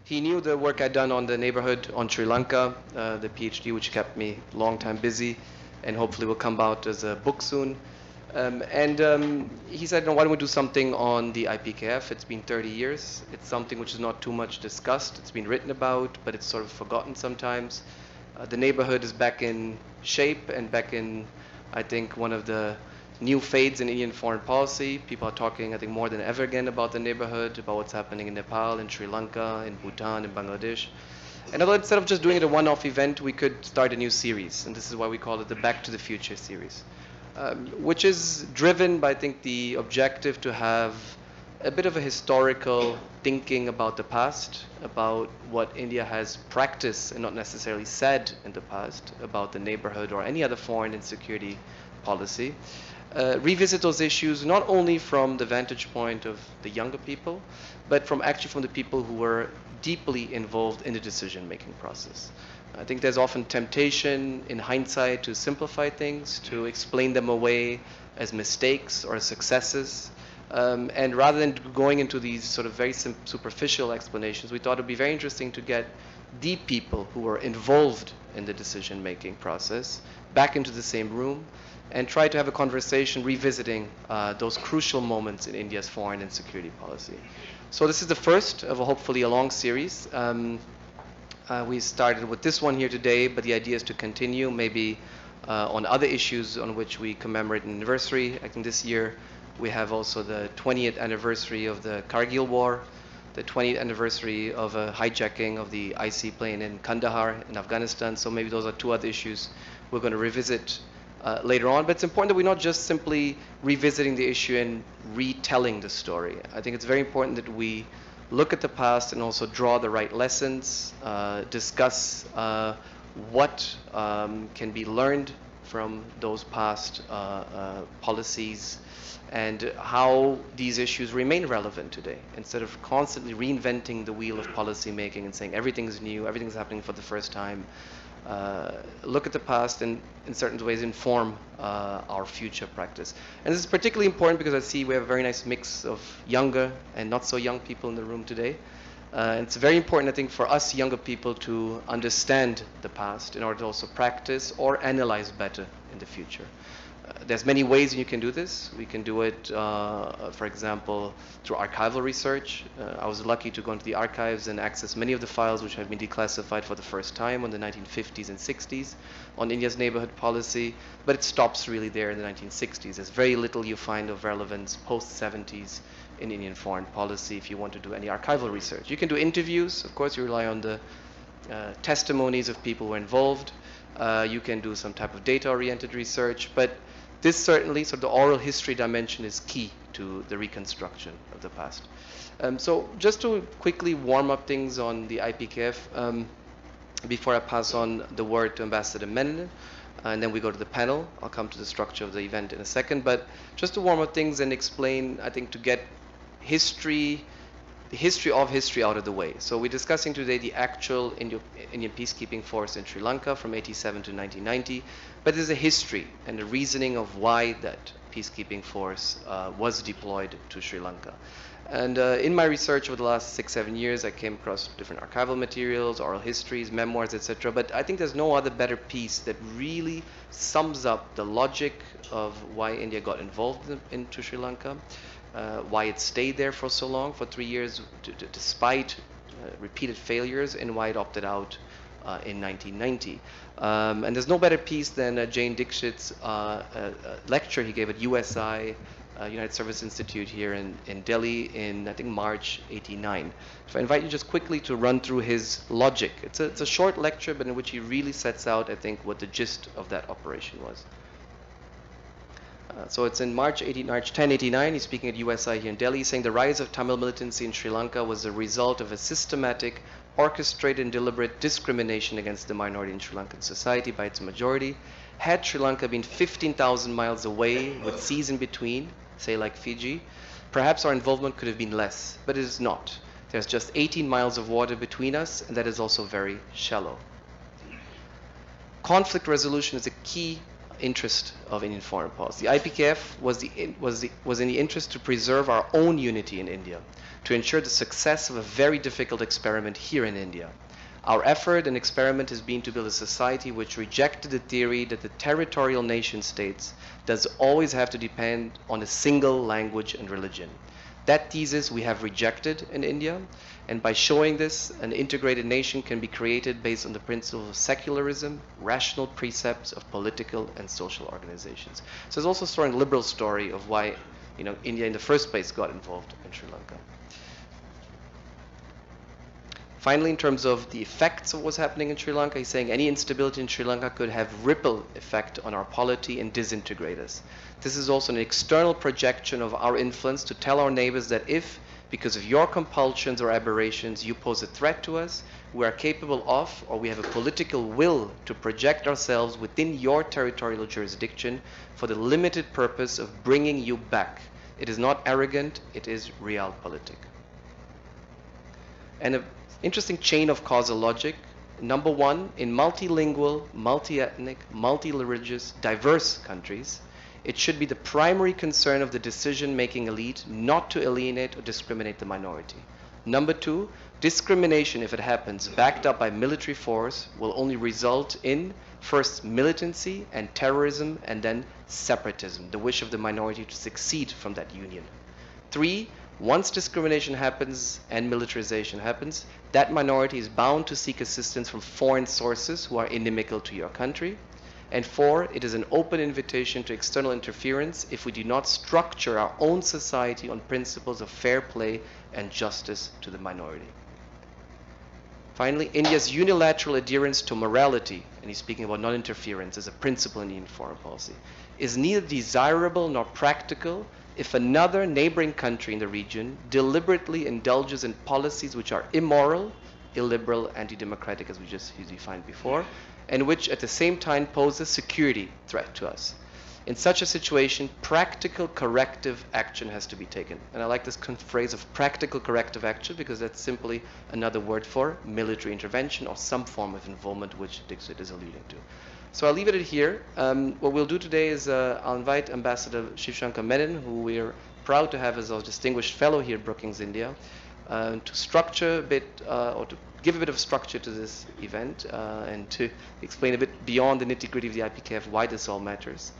He knew the work I'd done on the neighborhood on Sri Lanka, the PhD, which kept me a long time busy, and hopefully will come out as a book soon. He said, no, why don't we do something on the IPKF? It's been 30 years. It's something which is not too much discussed. It's been written about, but it's sort of forgotten sometimes. The neighborhood is back in shape and back in, I think, one of the new fades in Indian foreign policy. People are talking, I think, more than ever again about the neighborhood, about what's happening in Nepal, in Sri Lanka, in Bhutan, in Bangladesh. And although instead of just doing it a one-off event, we could start a new series. And this is why we call it the Back to the Future series, which is driven by, I think, the objective to have a bit of a historical thinking about the past, about what India has practiced and not necessarily said in the past about the neighborhood or any other foreign and security policy. Revisit those issues not only from the vantage point of the younger people, but from the people who were deeply involved in the decision-making process. I think there's often temptation in hindsight to simplify things, to explain them away as mistakes or successes. And rather than going into these sort of very superficial explanations, we thought it would be very interesting to get the people who were involved in the decision-making process back into the same room and try to have a conversation revisiting those crucial moments in India's foreign and security policy. So this is the first of hopefully a long series. We started with this one here today, but the idea is to continue maybe on other issues on which we commemorate an anniversary. I think this year we have also the 20th anniversary of the Kargil War, the 20th anniversary of a hijacking of the IC plane in Kandahar in Afghanistan. So maybe those are two other issues we're going to revisit later on. But it's important that we're not just simply revisiting the issue and retelling the story. I think it's very important that we look at the past and also draw the right lessons, discuss what can be learned from those past policies, and how these issues remain relevant today, instead of constantly reinventing the wheel of policy making and saying everything's new, everything's happening for the first time. Look at the past and in certain ways inform our future practice. And this is particularly important because I see we have a very nice mix of younger and not so young people in the room today. And it's very important, I think, for us younger people to understand the past in order to also practice or analyze better in the future. There's many ways you can do this. We can do it, for example, through archival research. I was lucky to go into the archives and access many of the files which have been declassified for the first time in the 1950s and 60s on India's neighborhood policy, but it stops really there in the 1960s. There's very little you find of relevance post-70s in Indian foreign policy if you want to do any archival research. You can do interviews. Of course, you rely on the testimonies of people who are involved. You can do some type of data-oriented research, but this certainly, so the oral history dimension is key to the reconstruction of the past. So just to quickly warm up things on the IPKF, before I pass on the word to Ambassador Menon, and then we go to the panel. I'll come to the structure of the event in a second, but just to warm up things and explain, I think, to get history, the history of history out of the way. So we're discussing today the actual Indian Peacekeeping Force in Sri Lanka from 1987 to 1990, but there's a history and a reasoning of why that peacekeeping force was deployed to Sri Lanka. And in my research over the last 6-7 years, I came across different archival materials, oral histories, memoirs, etc. But I think there's no other better piece that really sums up the logic of why India got involved into Sri Lanka, why it stayed there for so long, for 3 years, despite repeated failures, and why it opted out in 1990. And there's no better piece than Jane Dixit's lecture he gave at USI, United Service Institute here in Delhi in, I think, March '89. So I invite you just quickly to run through his logic. It's a short lecture, but in which he really sets out, I think, what the gist of that operation was. So it's in March 1089, he's speaking at USI here in Delhi, saying the rise of Tamil militancy in Sri Lanka was the result of a systematic, orchestrated and deliberate discrimination against the minority in Sri Lankan society by its majority. Had Sri Lanka been 15,000 miles away with seas in between, say like Fiji, perhaps our involvement could have been less, but it is not. There's just 18 miles of water between us, and that is also very shallow. Conflict resolution is a key interest of Indian foreign policy. The IPKF was in the interest to preserve our own unity in India. to ensure the success of a very difficult experiment here in India. Our effort and experiment has been to build a society which rejected the theory that the territorial nation states does always have to depend on a single language and religion. That thesis we have rejected in India, and by showing this, an integrated nation can be created based on the principle of secularism, rational precepts of political and social organizations. So there's also a strong liberal story of why India in the first place got involved in Sri Lanka. Finally, in terms of the effects of what's happening in Sri Lanka, he's saying any instability in Sri Lanka could have ripple effect on our polity and disintegrate us. This is also an external projection of our influence to tell our neighbors that if, because of your compulsions or aberrations, you pose a threat to us, we are capable of, or we have a political will to project ourselves within your territorial jurisdiction for the limited purpose of bringing you back. It is not arrogant, it is realpolitik. And an interesting chain of causal logic. Number one, in multilingual, multi-ethnic, multi-religious, diverse countries, it should be the primary concern of the decision-making elite not to alienate or discriminate the minority. Number two, discrimination, if it happens backed up by military force, will only result in first militancy and terrorism, and then separatism, the wish of the minority to succeed from that union. Three, once discrimination happens and militarization happens, that minority is bound to seek assistance from foreign sources who are inimical to your country. And four, it is an open invitation to external interference if we do not structure our own society on principles of fair play and justice to the minority. Finally, India's unilateral adherence to morality, and he's speaking about non-interference as a principle in Indian foreign policy, is neither desirable nor practical if another neighboring country in the region deliberately indulges in policies which are immoral, illiberal, anti-democratic, as we just defined before, and which at the same time pose a security threat to us. In such a situation, practical corrective action has to be taken. And I like this phrase of practical corrective action because that's simply another word for military intervention or some form of involvement, which Dixit is alluding to. So I'll leave it at here. What we'll do today is I'll invite Ambassador Shivshankar Menon, who we're proud to have as our distinguished fellow here at Brookings India, to structure a bit, or to give a bit of structure to this event and to explain a bit beyond the nitty-gritty of the IPKF why this all matters.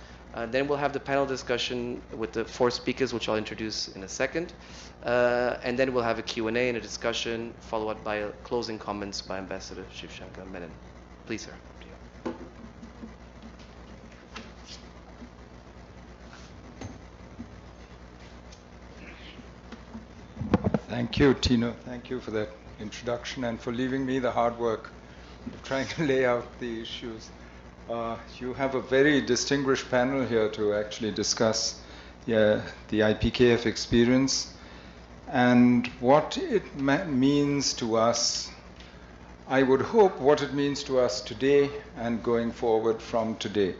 Then we'll have the panel discussion with the four speakers, which I'll introduce in a second. And then we'll have a Q&A and a discussion, followed up by closing comments by Ambassador Shivshankar Menon. Please, sir. Thank you, Tino. Thank you for that introduction and for leaving me the hard work of trying to lay out the issues. You have a very distinguished panel here to actually discuss the IPKF experience and what it means to us. I would hope what it means to us today and going forward from today.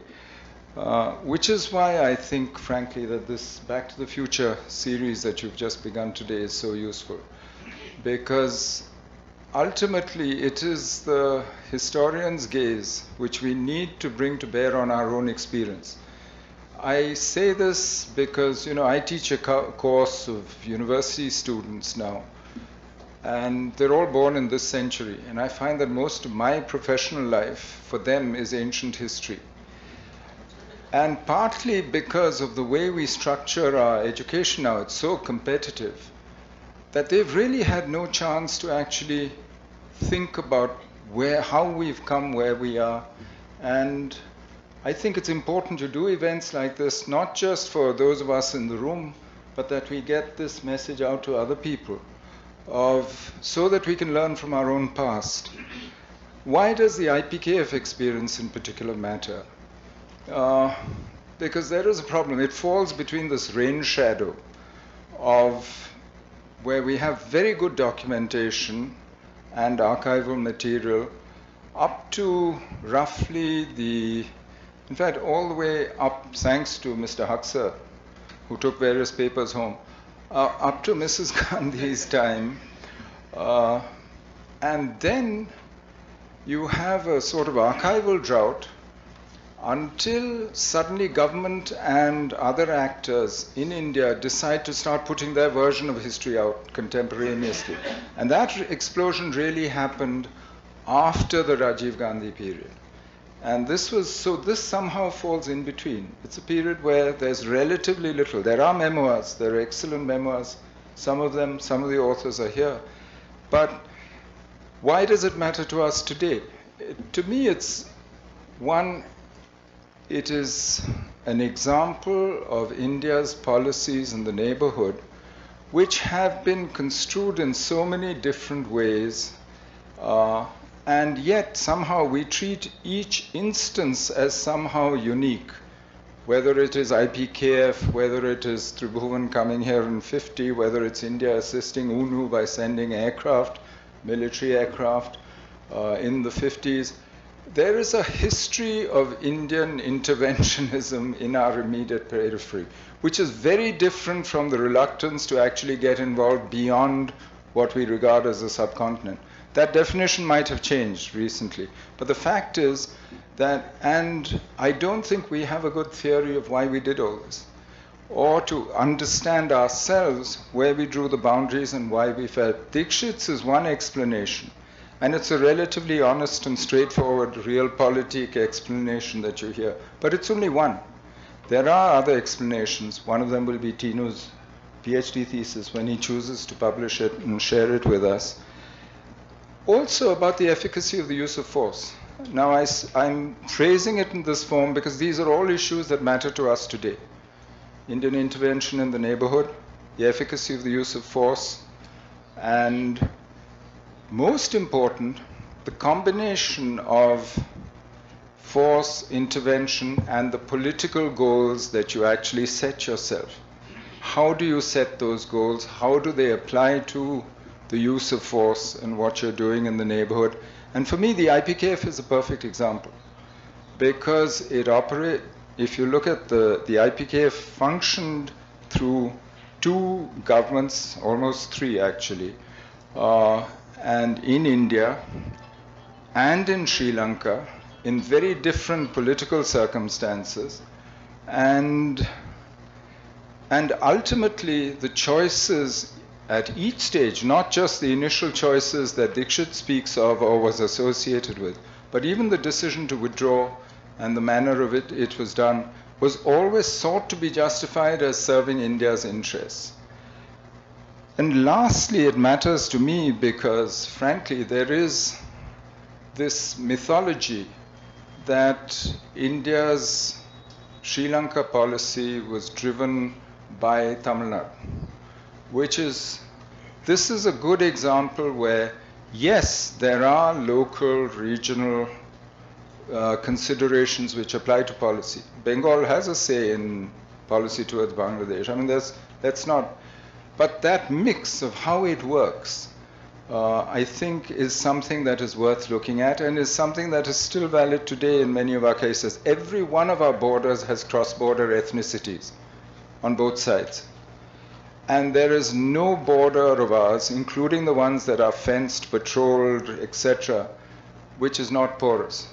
Which is why I think, frankly, that this Back to the Future series that you've just begun today is so useful. Because ultimately, it is the historian's gaze which we need to bring to bear on our own experience. I say this because, I teach a course of university students now, and they're all born in this century. And I find that most of my professional life for them is ancient history. And partly because of the way we structure our education now, it's so competitive that they've really had no chance to actually think about how we've come where we are. And I think it's important to do events like this, not just for those of us in the room, but that we get this message out to other people, so that we can learn from our own past. Why does the IPKF experience in particular matter? Because there is a problem. It falls between this rain shadow of where we have very good documentation and archival material up to roughly in fact, all the way up, thanks to Mr. Huxer, who took various papers home, up to Mrs. Gandhi's time. And then you have a sort of archival drought until suddenly government and other actors in India decide to start putting their version of history out contemporaneously. And that explosion really happened after the Rajiv Gandhi period. And this somehow falls in between. It's a period where there's relatively little. There are memoirs, there are excellent memoirs. Some of the authors are here. But why does it matter to us today? To me, it is an example of India's policies in the neighborhood, which have been construed in so many different ways, and yet somehow we treat each instance as somehow unique. Whether it is IPKF, whether it is Tribhuvan coming here in 50, whether it's India assisting UNU by sending aircraft, military aircraft in the 50s. There is a history of Indian interventionism in our immediate periphery, which is very different from the reluctance to actually get involved beyond what we regard as a subcontinent. That definition might have changed recently, but the fact is that, and I don't think we have a good theory of why we did all this, or to understand ourselves where we drew the boundaries and why we felt. Dixit's is one explanation, and it's a relatively honest and straightforward realpolitik explanation that you hear, but it's only one. There are other explanations. One of them will be Tinu's PhD thesis when he chooses to publish it and share it with us. Also about the efficacy of the use of force. Now I'm phrasing it in this form because these are all issues that matter to us today. Indian intervention in the neighborhood, the efficacy of the use of force, and most important, the combination of force, intervention, and the political goals that you actually set yourself. How do you set those goals? How do they apply to the use of force and what you're doing in the neighborhood? And for me, the IPKF is a perfect example, because if you look at the IPKF functioned through two governments, almost three actually, and in India and in Sri Lanka, in very different political circumstances, and ultimately the choices at each stage, not just the initial choices that Dixit speaks of or was associated with, but even the decision to withdraw and the manner of it was done, was always sought to be justified as serving India's interests. And lastly, it matters to me because, frankly, there is this mythology that India's Sri Lanka policy was driven by Tamil Nadu, this is a good example where, yes, there are local, regional considerations which apply to policy. Bengal has a say in policy towards Bangladesh. I mean, that's not, but that mix of how it works, I think is something that is worth looking at and is something that is still valid today in many of our cases. Every one of our borders has cross-border ethnicities on both sides. And there is no border of ours, including the ones that are fenced, patrolled, etc., which is not porous.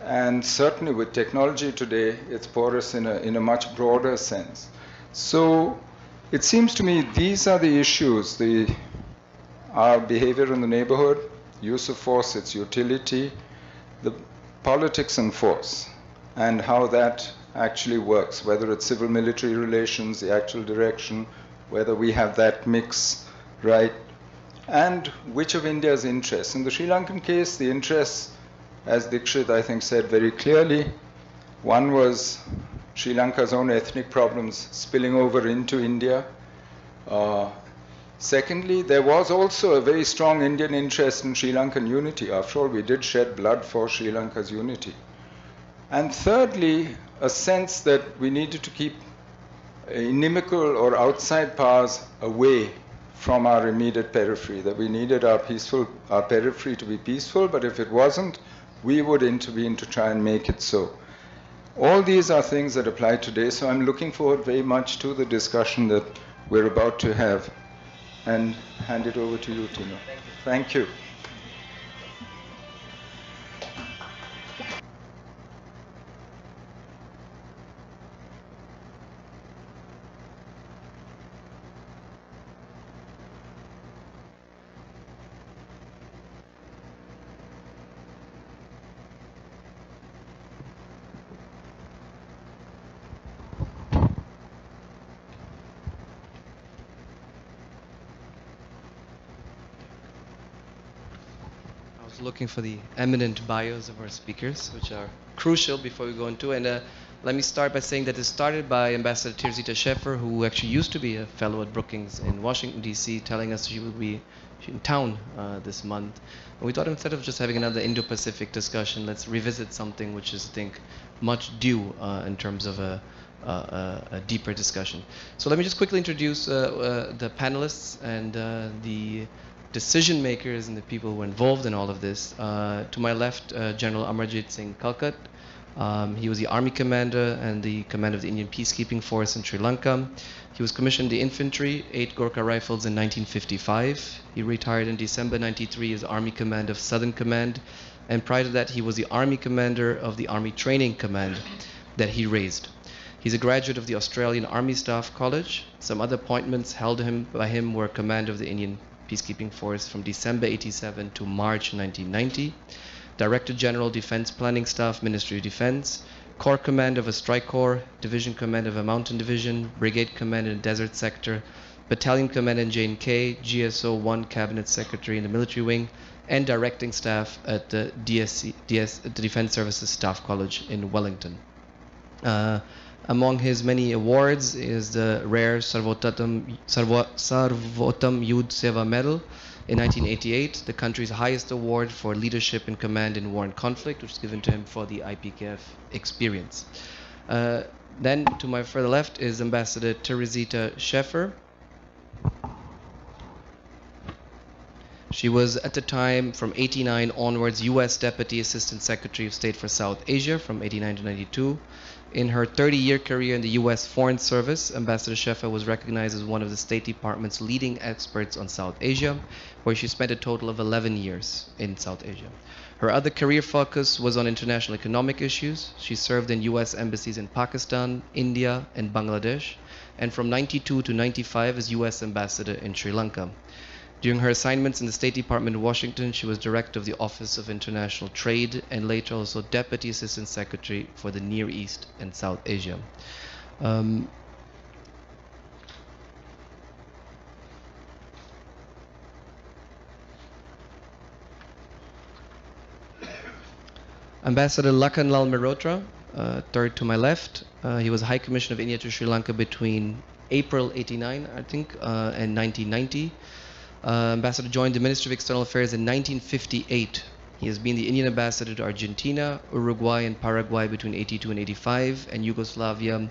And certainly with technology today, it's porous in a much broader sense. So it seems to me these are the issues, our behavior in the neighborhood, use of force, its utility, the politics and force, and how that actually works, whether it's civil-military relations, the actual direction, whether we have that mix right, and which of India's interests. In the Sri Lankan case, the interests, as Dixit, I think, said very clearly, one was Sri Lanka's own ethnic problems spilling over into India. Secondly, there was also a very strong Indian interest in Sri Lankan unity. After all, we did shed blood for Sri Lanka's unity. And thirdly, a sense that we needed to keep inimical or outside powers away from our immediate periphery, that we needed our periphery to be peaceful, but if it wasn't, we would intervene to try and make it so. All these are things that apply today, so I'm looking forward very much to the discussion that we're about to have. And hand it over to you, Tino. Thank you. was looking for the eminent bios of our speakers, which are crucial before we go into. And let me start by saying that it started by Ambassador Teresita Schaffer, who actually used to be a fellow at Brookings in Washington, D.C., telling us she will be in town this month. And we thought instead of just having another Indo-Pacific discussion, let's revisit something which is, I think, much due in terms of a deeper discussion. So let me just quickly introduce the panelists and the decision makers and the people who were involved in all of this. To my left, General Amarjit Singh Kalkat. He was the Army Commander and the Commander of the Indian Peacekeeping Force in Sri Lanka. He was commissioned the infantry, 8 Gorkha Rifles in 1955. He retired in December 93 as Army Commander of Southern Command. And prior to that, he was the Army Commander of the Army Training Command that he raised. He's a graduate of the Australian Army Staff College. Some other appointments held by him were Commander of the Indian Peacekeeping Force from December 87 to March 1990, Director General Defense Planning Staff, Ministry of Defense, Corps Commander of a Strike Corps, Division Commander of a Mountain Division, Brigade Commander in Desert Sector, Battalion Commander in J&K, GSO 1 Cabinet Secretary in the Military Wing, and Directing Staff at the the Defense Services Staff College in Wellington. Among his many awards is the rare Sarvotam Yudh Seva Medal in 1988, the country's highest award for leadership in command in war and conflict, which was given to him for the IPKF experience. Then to my further left is Ambassador Teresita Schaffer. She was at the time, from 89 onwards, U.S. Deputy Assistant Secretary of State for South Asia from 89 to 92. In her 30-year career in the U.S. Foreign Service, Ambassador Schaffer was recognized as one of the State Department's leading experts on South Asia, where she spent a total of 11 years in South Asia. Her other career focus was on international economic issues. She served in U.S. embassies in Pakistan, India, and Bangladesh, and from 92 to 95 as U.S. Ambassador in Sri Lanka. During her assignments in the State Department in Washington, she was Director of the Office of International Trade and later also Deputy Assistant Secretary for the Near East and South Asia. Ambassador Lakhanlal Mehrotra, third to my left. He was High Commissioner of India to Sri Lanka between April 89, I think, and 1990. Ambassador joined the Ministry of External Affairs in 1958. He has been the Indian ambassador to Argentina, Uruguay, and Paraguay between 82 and 85, and Yugoslavia in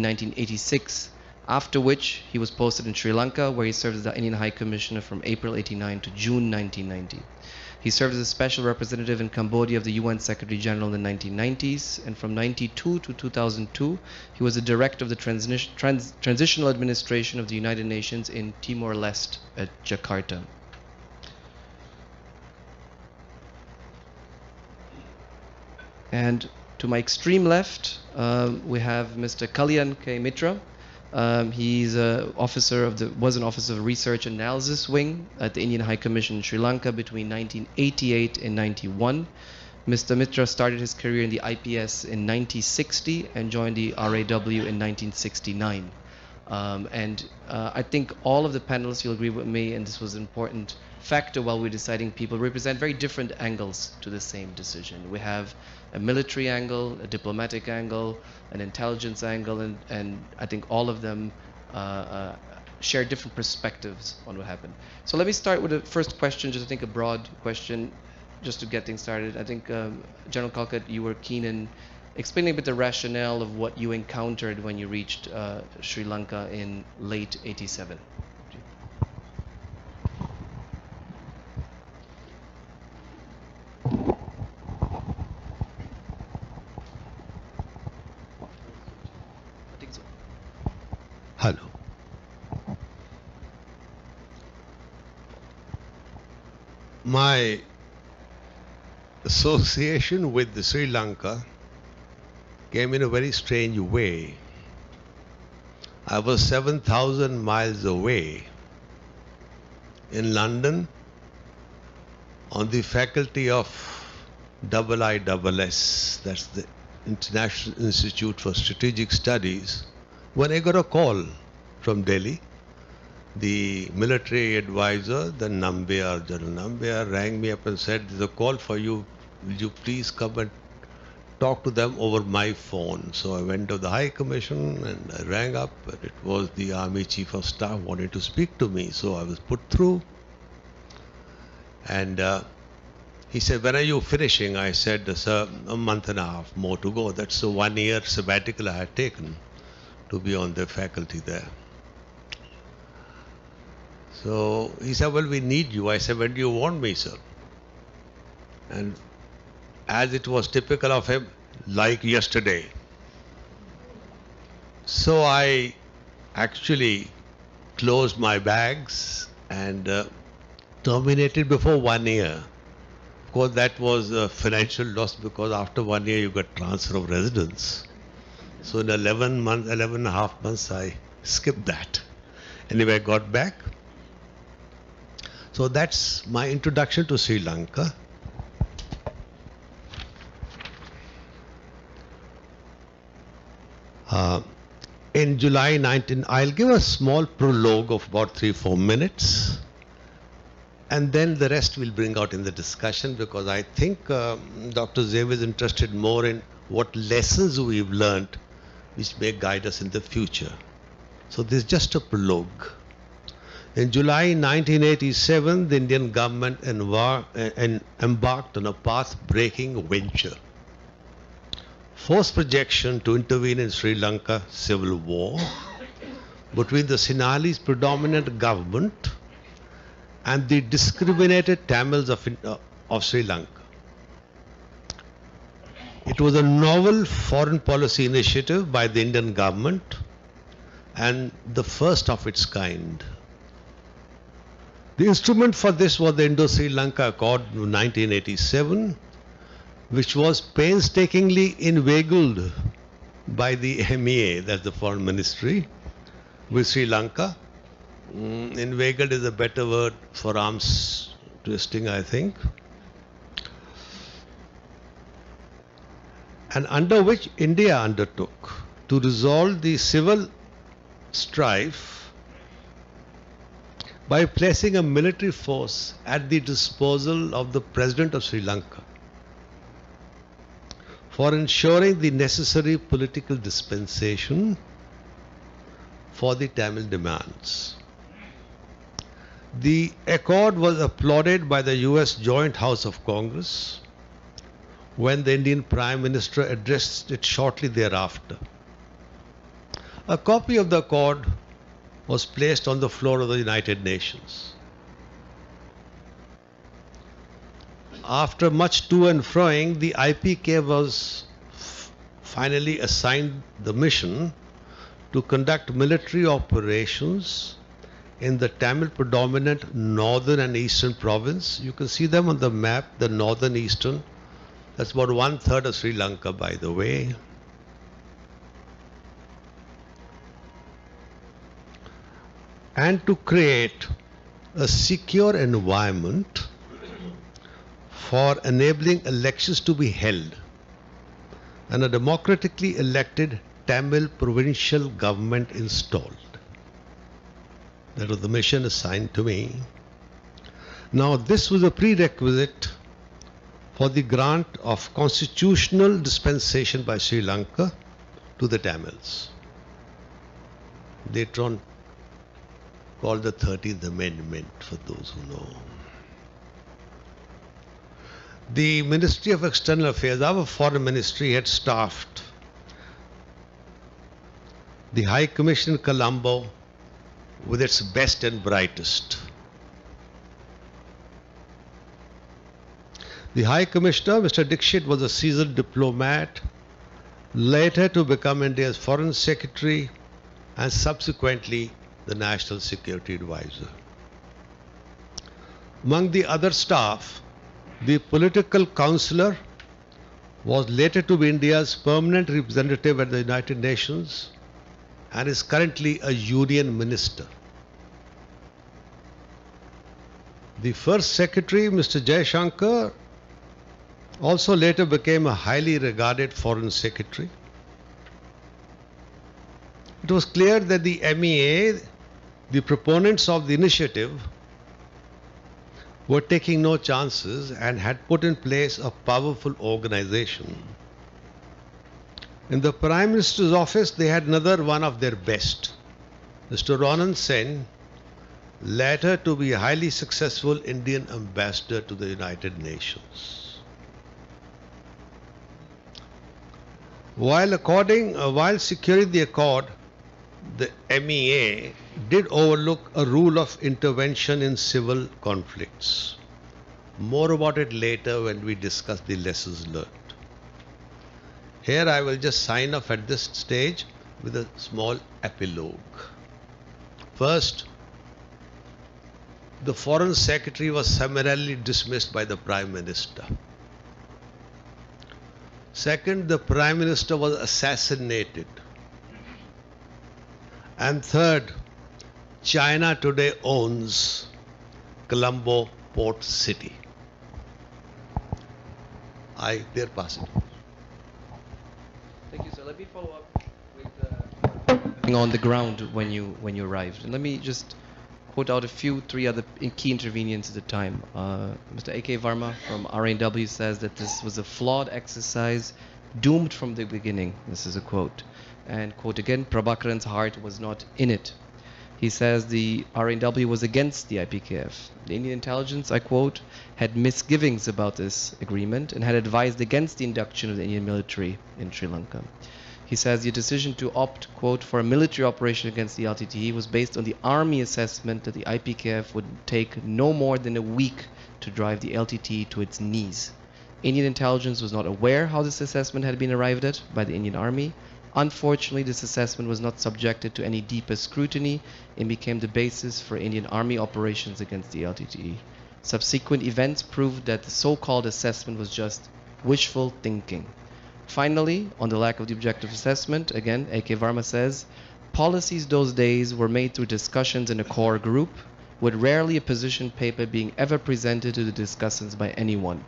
1986, after which he was posted in Sri Lanka, where he served as the Indian High Commissioner from April 89 to June 1990. He served as a special representative in Cambodia of the UN Secretary General in the 1990s, and from 92 to 2002, he was the director of the Transitional Administration of the United Nations in Timor-Leste at Jakarta. And to my extreme left, we have Mr. Kalyan K Mitra. He's was an officer of Research Analysis Wing at the Indian High Commission in Sri Lanka between 1988 and 91. Mr. Mitra started his career in the IPS in 1960 and joined the RAW in 1969. I think all of the panelists, you'll agree with me, and this was an important factor while we're deciding people, represent very different angles to the same decision. We have a military angle, a diplomatic angle, an intelligence angle, and I think all of them share different perspectives on what happened. So let me start with the first question, just I think a broad question, just to get things started. I think General Kalkat, you were keen in explaining a bit the rationale of what you encountered when you reached Sri Lanka in late 87. Hello. My association with the Sri Lanka came in a very strange way. I was 7,000 miles away in London on the faculty of IISS, that's the International Institute for Strategic Studies, when I got a call from Delhi the military advisor, the Nambiar, General Nambiar, rang me up and said, "There's a call for you. Will you please come and talk to them over my phone?" So I went to the High Commission and I rang up, and it was the Army Chief of Staff wanted to speak to me. So I was put through, and he said, "When are you finishing?" I said, "Sir, a month and a half more to go." That's a 1 year sabbatical I had taken to be on the faculty there. So he said, "Well, we need you." I said, "When do you want me, sir?" And as it was typical of him, like yesterday. So I actually closed my bags and terminated before 1 year. Of course, that was a financial loss because after 1 year you got transfer of residence. So in 11 and a half months, I skipped that. Anyway, I got back. So that's my introduction to Sri Lanka. In July 19, I'll give a small prologue of about 3-4 minutes, and then the rest we'll bring out in the discussion, because I think Dr. Zev is interested more in what lessons we've learned which may guide us in the future. So this is just a prologue. In July 1987, the Indian government embarked on a path-breaking venture. Forced projection to intervene in Sri Lanka civil war between the Sinhalese predominant government and the discriminated Tamils of Sri Lanka. It was a novel foreign policy initiative by the Indian government and the first of its kind. The instrument for this was the Indo-Sri Lanka Accord of 1987, which was painstakingly inveigled by the MEA, that's the Foreign Ministry, with Sri Lanka. Inveigled is a better word for arms twisting, I think. And under which India undertook to resolve the civil strife by placing a military force at the disposal of the President of Sri Lanka for ensuring the necessary political dispensation for the Tamil demands. The accord was applauded by the US Joint House of Congress when the Indian Prime Minister addressed it shortly thereafter. A copy of the accord was placed on the floor of the United Nations. After much to and froing, the IPKF was finally assigned the mission to conduct military operations in the Tamil predominant northern and eastern province. You can see them on the map, the northern eastern. That's about 1/3 of Sri Lanka, by the way. And to create a secure environment for enabling elections to be held and a democratically elected Tamil provincial government installed. That was the mission assigned to me. Now, this was a prerequisite for the grant of constitutional dispensation by Sri Lanka to the Tamils. Later on called the 13th Amendment, for those who know. The Ministry of External Affairs, our foreign ministry, had staffed the High Commission in Colombo with its best and brightest. The High Commissioner, Mr. Dixit, was a seasoned diplomat, later to become India's Foreign Secretary and subsequently the National Security Advisor. Among the other staff, the political counselor was later to be India's permanent representative at the United Nations and is currently a union minister. The first secretary, Mr. Jaishankar, also later became a highly regarded foreign secretary. It was clear that the MEA The proponents of the initiative were taking no chances and had put in place a powerful organization. In the Prime Minister's office, they had another one of their best, Mr. Ronan Sen, later to be a highly successful Indian ambassador to the United Nations. While securing the accord, the MEA did overlook a rule of intervention in civil conflicts. More about it later when we discuss the lessons learned. Here I will just sign off at this stage with a small epilogue. First, the Foreign Secretary was summarily dismissed by the Prime Minister. Second, the Prime Minister was assassinated. And third, China today owns Colombo Port City. There pass it. Thank you, sir. Let me follow up with on the ground when you arrived. And let me just quote out three other key intervenients at the time. Mr. A.K. Varma from RNW says that this was a flawed exercise, doomed from the beginning. This is a quote. And quote again, Prabhakaran's heart was not in it. He says the RNW was against the IPKF. The Indian intelligence, I quote, had misgivings about this agreement and had advised against the induction of the Indian military in Sri Lanka. He says the decision to opt, quote, for a military operation against the LTTE was based on the army assessment that the IPKF would take no more than a week to drive the LTTE to its knees. Indian intelligence was not aware how this assessment had been arrived at by the Indian army. Unfortunately, this assessment was not subjected to any deeper scrutiny and became the basis for Indian army operations against the LTTE. Subsequent events proved that the so-called assessment was just wishful thinking. Finally, on the lack of the objective assessment, again, A.K. Varma says, policies those days were made through discussions in a core group, with rarely a position paper being ever presented to the discussants by anyone.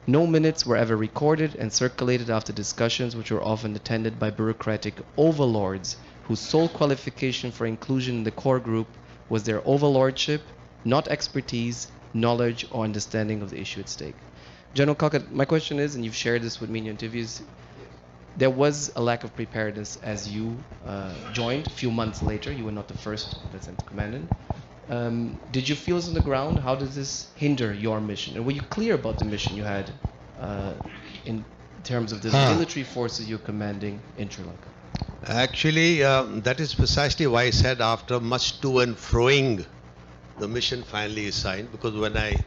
No minutes were ever recorded and circulated after discussions, which were often attended by bureaucratic overlords whose sole qualification for inclusion in the core group was their overlordship, not expertise, knowledge, or understanding of the issue at stake. General Kalkan, my question is, and you've shared this with me in your interviews, there was a lack of preparedness as you joined a few months later. You were not the first Lieutenant Commandant. Did you feel this on the ground? How does this hinder your mission? And were you clear about the mission you had in terms of the military forces you're commanding in Sri Lanka? Actually, that is precisely why I said after much to and froing, the mission finally is signed, because when I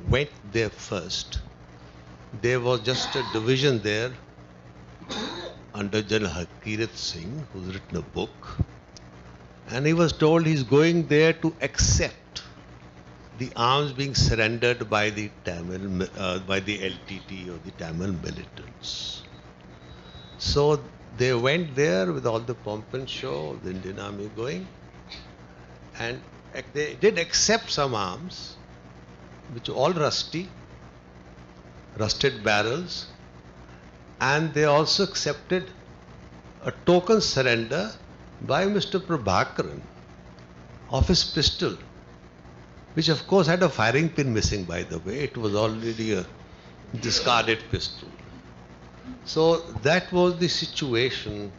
went there first, there was just a division there under General Hakirat Singh, who's written a book, and he was told he's going there to accept the arms being surrendered by the by the LTT or the Tamil militants. So they went there with all the pomp and show of the Indian Army going, and they did accept some arms, which were all rusted barrels, and they also accepted a token surrender by Mr. Prabhakaran of his pistol, which of course had a firing pin missing, by the way. It was already a discarded pistol. So that was the situation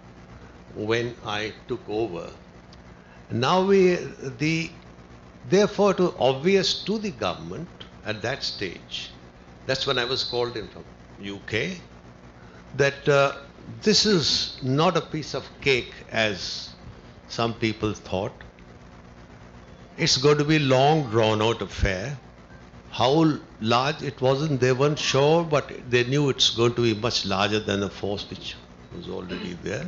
when I took over. Now therefore, it was obvious to the government at that stage, that's when I was called in from UK, that this is not a piece of cake as some people thought. It's going to be a long drawn out affair. How large it wasn't, they weren't sure, but they knew it's going to be much larger than the force which was already there.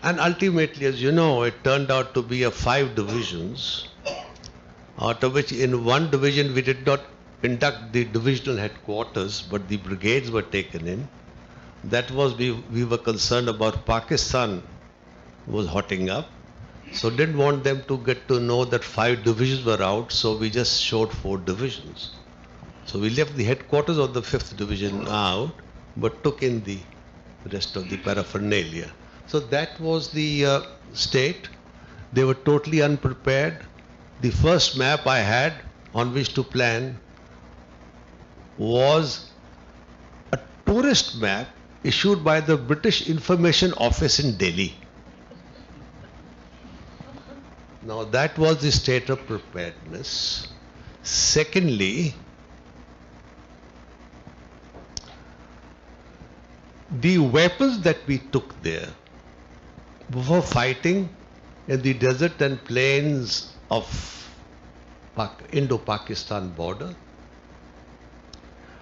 And ultimately, as you know, it turned out to be 5 divisions, out of which in one division we did not induct the divisional headquarters, but the brigades were taken in. That was, we were concerned about Pakistan was hotting up, so didn't want them to get to know that 5 divisions were out, so we just showed 4 divisions. So we left the headquarters of the 5th division out, but took in the rest of the paraphernalia. So that was the state. They were totally unprepared. The first map I had on which to plan was a tourist map issued by the British Information Office in Delhi. Now that was the state of preparedness. Secondly, the weapons that we took there for fighting in the desert and plains of Indo-Pakistan border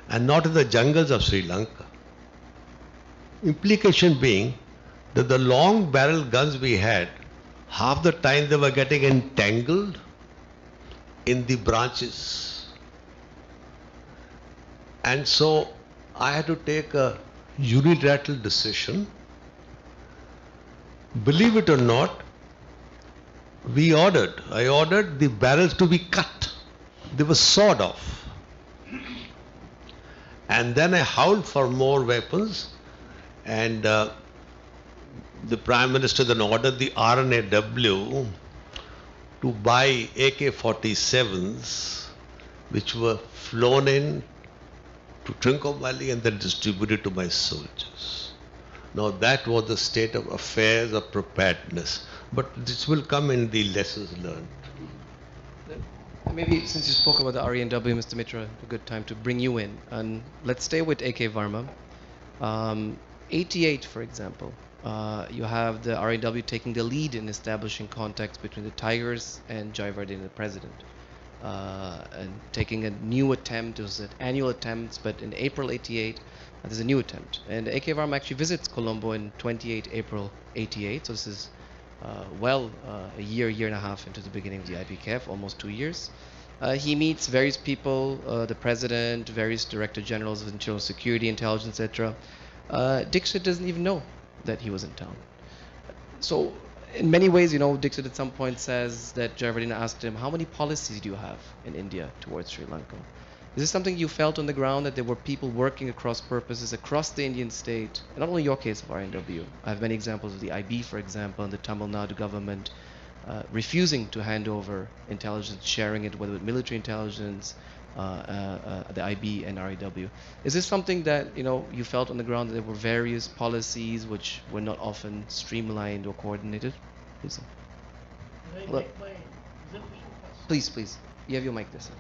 and not in the jungles of Sri Lanka. Implication being that the long barrel guns we had, half the time they were getting entangled in the branches. And so I had to take a unilateral decision. Believe it or not, I ordered the barrels to be cut. They were sawed off. And then I howled for more weapons, and the Prime Minister then ordered the RNAW to buy AK-47s, which were flown in to Trincomalee and then distributed to my soldiers. Now that was the state of affairs of preparedness. But this will come in the lessons learned. Maybe since you spoke about the RNW, Mr. Mitra, a good time to bring you in. And let's stay with AK Varma. 88, for example, you have the RNW taking the lead in establishing contacts between the Tigers and Jayawardena, the president. And taking a new attempt, it was an annual attempt, but in April 88, there's a new attempt. And AK Varma actually visits Colombo in 28 April 88, so this is a year and a half into the beginning of the IPKF, almost 2 years. He meets various people, the president, various director generals of internal security, intelligence, etc. Dixit doesn't even know that he was in town. So in many ways, Dixit at some point says that Jayawardena asked him, how many policies do you have in India towards Sri Lanka? Is this something you felt on the ground, that there were people working across purposes across the Indian state? And not only your case of RNW. I have many examples of the IB, for example, and the Tamil Nadu government refusing to hand over intelligence, sharing it whether with military intelligence, the IB and REW. Is this something that you felt on the ground, that there were various policies which were not often streamlined or coordinated? Please. Can I make my presentation first? Please. You have your mic there, sir.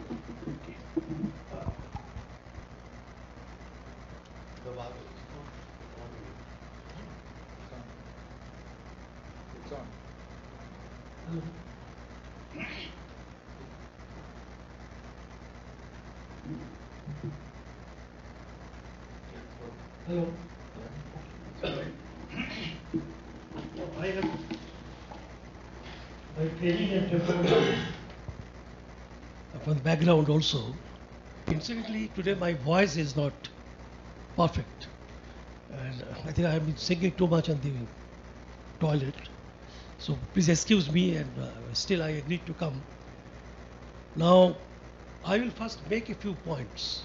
It's on. Hello. I have my training and temperament from the background also. Incidentally, today my voice is not perfect, and I think I have been singing too much on the toilet. So please excuse me, and still I agreed to come. Now, I will first make a few points.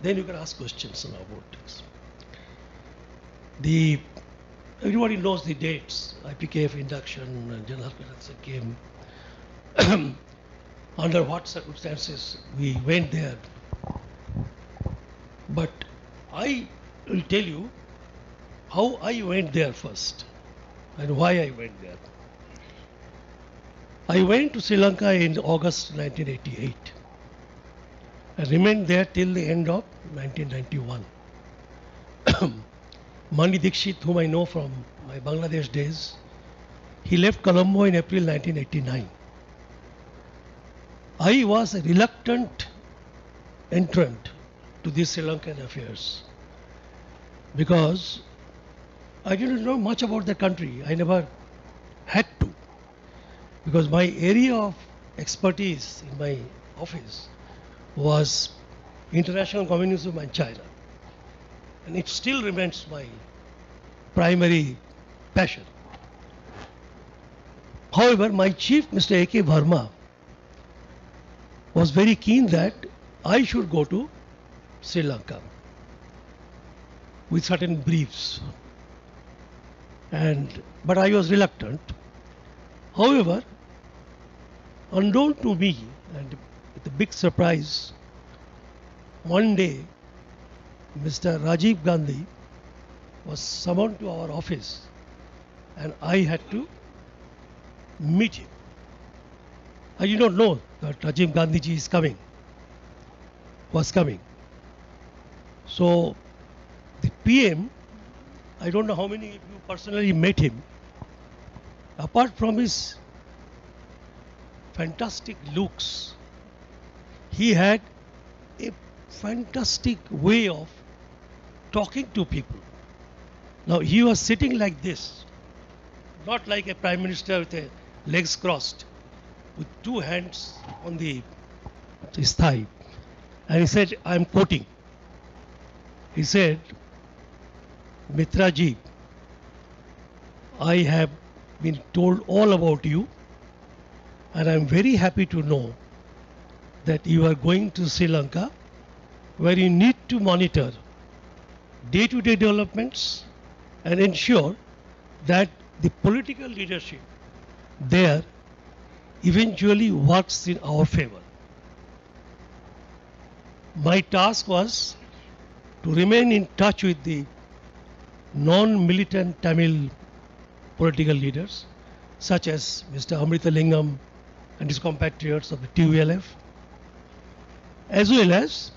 Then you can ask questions about this. Everybody knows the dates. IPKF induction and General Harkar came. Under what circumstances we went there. But I will tell you how I went there first and why I went there. I went to Sri Lanka in August 1988 and remained there till the end of 1991. Mani Dixit, whom I know from my Bangladesh days, he left Colombo in April 1989. I was a reluctant entrant to these Sri Lankan affairs because I didn't know much about the country. I never had to, because my area of expertise in my office was international communism and China. And it still remains my primary passion. However, my chief, Mr. A.K. Varma, was very keen that I should go to Sri Lanka with certain briefs. But I was reluctant. However, unknown to me, and with a big surprise, one day Mr. Rajiv Gandhi was summoned to our office and I had to meet him. I did not know that Rajiv Gandhi ji was coming. So the PM, I don't know how many of you personally met him. Apart from his fantastic looks, he had a fantastic way of talking to people. Now he was sitting like this, not like a prime minister with a legs crossed, with two hands on his thigh. And he said, I am quoting. He said, Mitra ji, I have been told all about you, and I am very happy to know that you are going to Sri Lanka, where you need to monitor day-to-day developments and ensure that the political leadership there eventually works in our favor. My task was to remain in touch with the non-militant Tamil political leaders such as Mr. Amritalingam and his compatriots of the TULF, as well as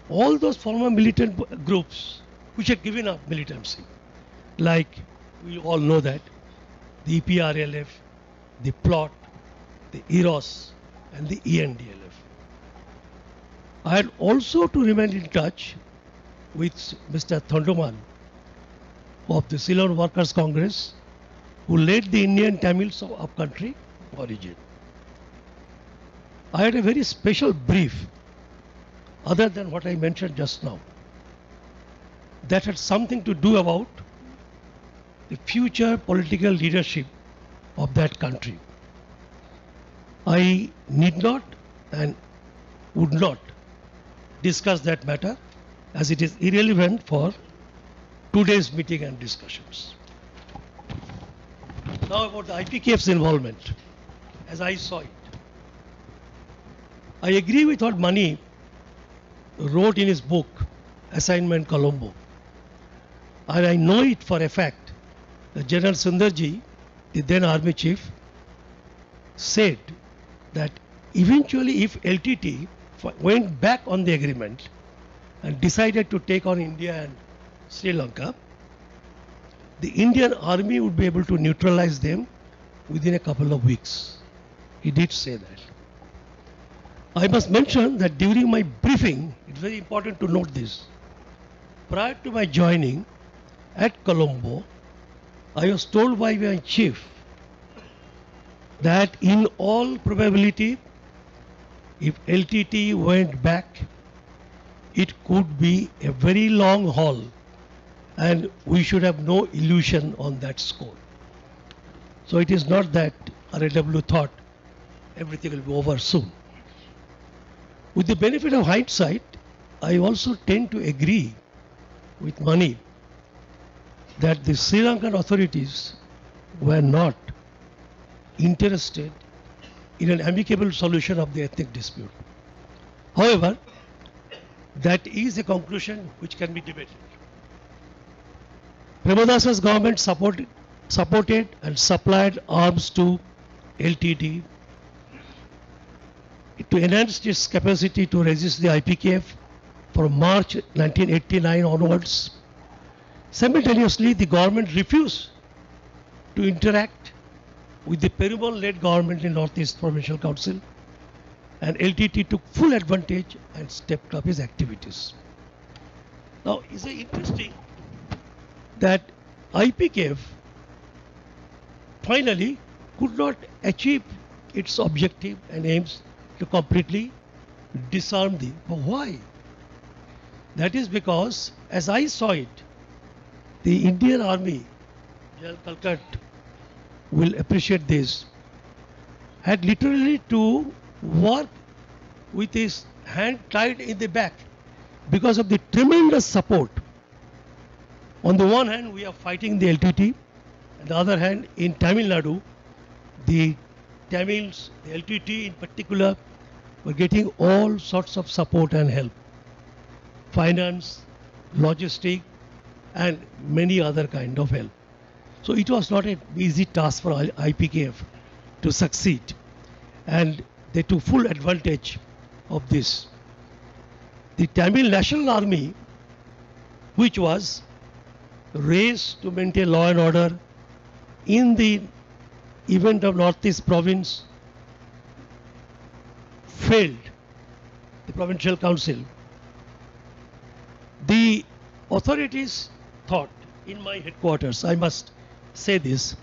all those former militant groups which had given up militancy, like we all know that the EPRLF, the Plot, the EROS and the ENDLF. I had also to remain in touch with Mr. Thondoman of the Ceylon Workers' Congress, who led the Indian Tamils of upcountry origin. I had a very special brief, other than what I mentioned just now, that had something to do about the future political leadership of that country. I need not and would not discuss that matter, as it is irrelevant for today's meeting and discussions. Now about the IPKF's involvement, as I saw it. I agree with what Mani wrote in his book, Assignment Colombo. And I know it for a fact that General Sundarji, the then army chief, said that eventually if LTT went back on the agreement and decided to take on India and Sri Lanka, the Indian army would be able to neutralize them within a couple of weeks. He did say that. I must mention that during my briefing, it's very important to note this. Prior to my joining at Colombo, I was told by my chief that in all probability, if LTT went back, it could be a very long haul and we should have no illusion on that score. So it is not that RAW thought everything will be over soon. With the benefit of hindsight, I also tend to agree with Mani that the Sri Lankan authorities were not interested in an amicable solution of the ethnic dispute. However, that is a conclusion which can be debated. Premadasa's government supported and supplied arms to LTT to enhance its capacity to resist the IPKF from March 1989 onwards. Simultaneously, the government refused to interact with the Perumal-led government in Northeast Provincial Council, and LTT took full advantage and stepped up its activities. Now, it's interesting that IPKF finally could not achieve its objective and aims to completely disarm the. But why? That is because, as I saw it, the Indian Army, General Kalkat will appreciate this, had literally to work with his hand tied in the back because of the tremendous support. On the one hand, we are fighting the LTT, on the other hand, in Tamil Nadu, the Tamils, the LTT in particular, were getting all sorts of support and help. Finance, logistic, and many other kind of help. So it was not an easy task for IPKF to succeed, and they took full advantage of this. The Tamil National Army, which was raised to maintain law and order in the event of Northeast Province, failed the Provincial Council. The authorities thought, in my headquarters, I must say this,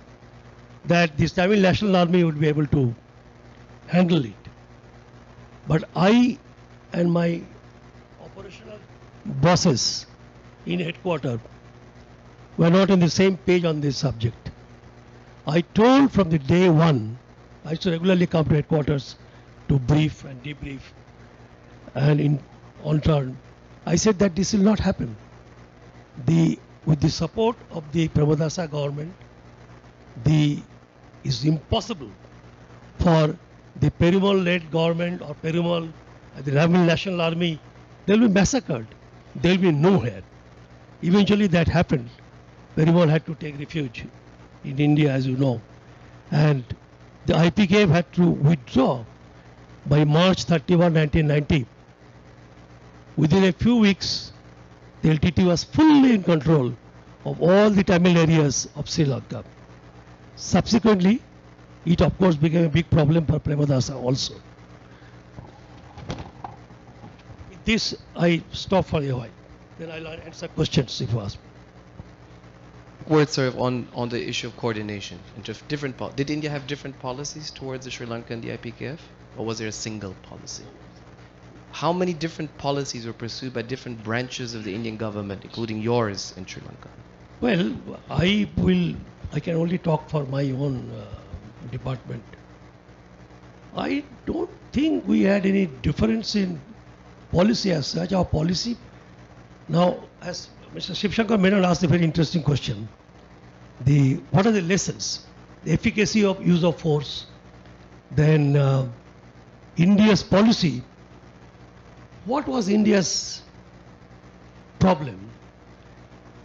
that this Tamil National Army would be able to handle it. But I and my operational bosses in headquarters were not on the same page on this subject. I told from the day one, I used to regularly come to headquarters to brief and debrief, and on turn, I said that this will not happen. With the support of the Premadasa government, it's impossible for the Perumal-led government or Perumal, the Tamil National Army, they'll be massacred. They'll be nowhere. Eventually that happened. Perumal had to take refuge in India, as you know. And the IPKF had to withdraw by March 31, 1990. Within a few weeks, the LTT was fully in control of all the Tamil areas of Sri Lanka. Subsequently, it of course became a big problem for Premadasa also. With this, I stop for a while. Then I'll answer questions if you ask. Word, sir, on the issue of coordination. Did India have different policies towards the Sri Lanka and the IPKF? Or was there a single policy? How many different policies were pursued by different branches of the Indian government, including yours in Sri Lanka? Well, I can only talk for my own department. I don't think we had any difference in policy as such. Our policy, now, as Mr. Shivshankar Menon asked a very interesting question. What are the lessons? The efficacy of use of force, then India's policy. What was India's problem?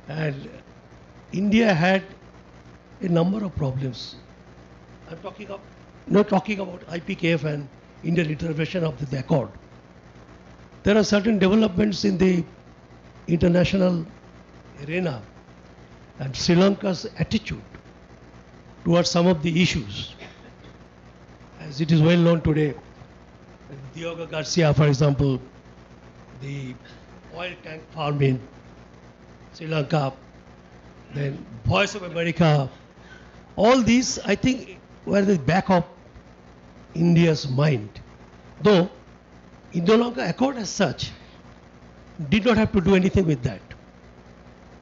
And India had a number of problems. I'm not talking about IPKF and Indian intervention of the accord. There are certain developments in the international arena and Sri Lanka's attitude towards some of the issues. As it is well known today, Diogo Garcia, for example, the oil tank farm in Sri Lanka, then Voice of America, all these I think were the back of India's mind. Though Indo-Lanka Accord as such did not have to do anything with that.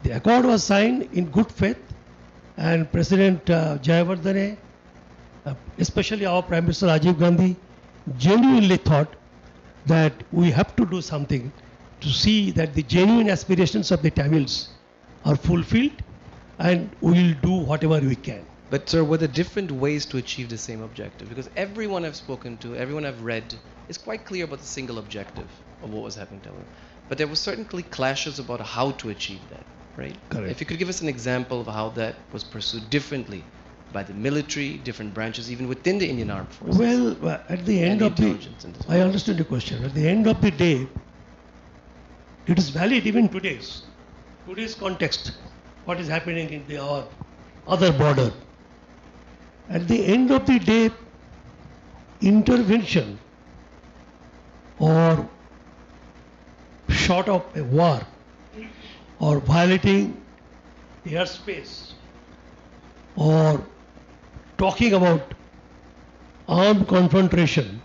The accord was signed in good faith, and President Jayawardene, especially our Prime Minister Rajiv Gandhi, genuinely thought that we have to do something to see that the genuine aspirations of the Tamils are fulfilled, and we will do whatever we can. But sir, were there different ways to achieve the same objective? Because everyone I've spoken to, everyone I've read, is quite clear about the single objective of what was happening to them. But there were certainly clashes about how to achieve that, right? Correct. If you could give us an example of how that was pursued differently by the military, different branches, even within the Indian Armed Forces. Well, at the end of the, I understand your question. At the end of the day, it is valid even today's context, what is happening in the other border. At the end of the day, intervention or short of a war or violating airspace or talking about armed confrontation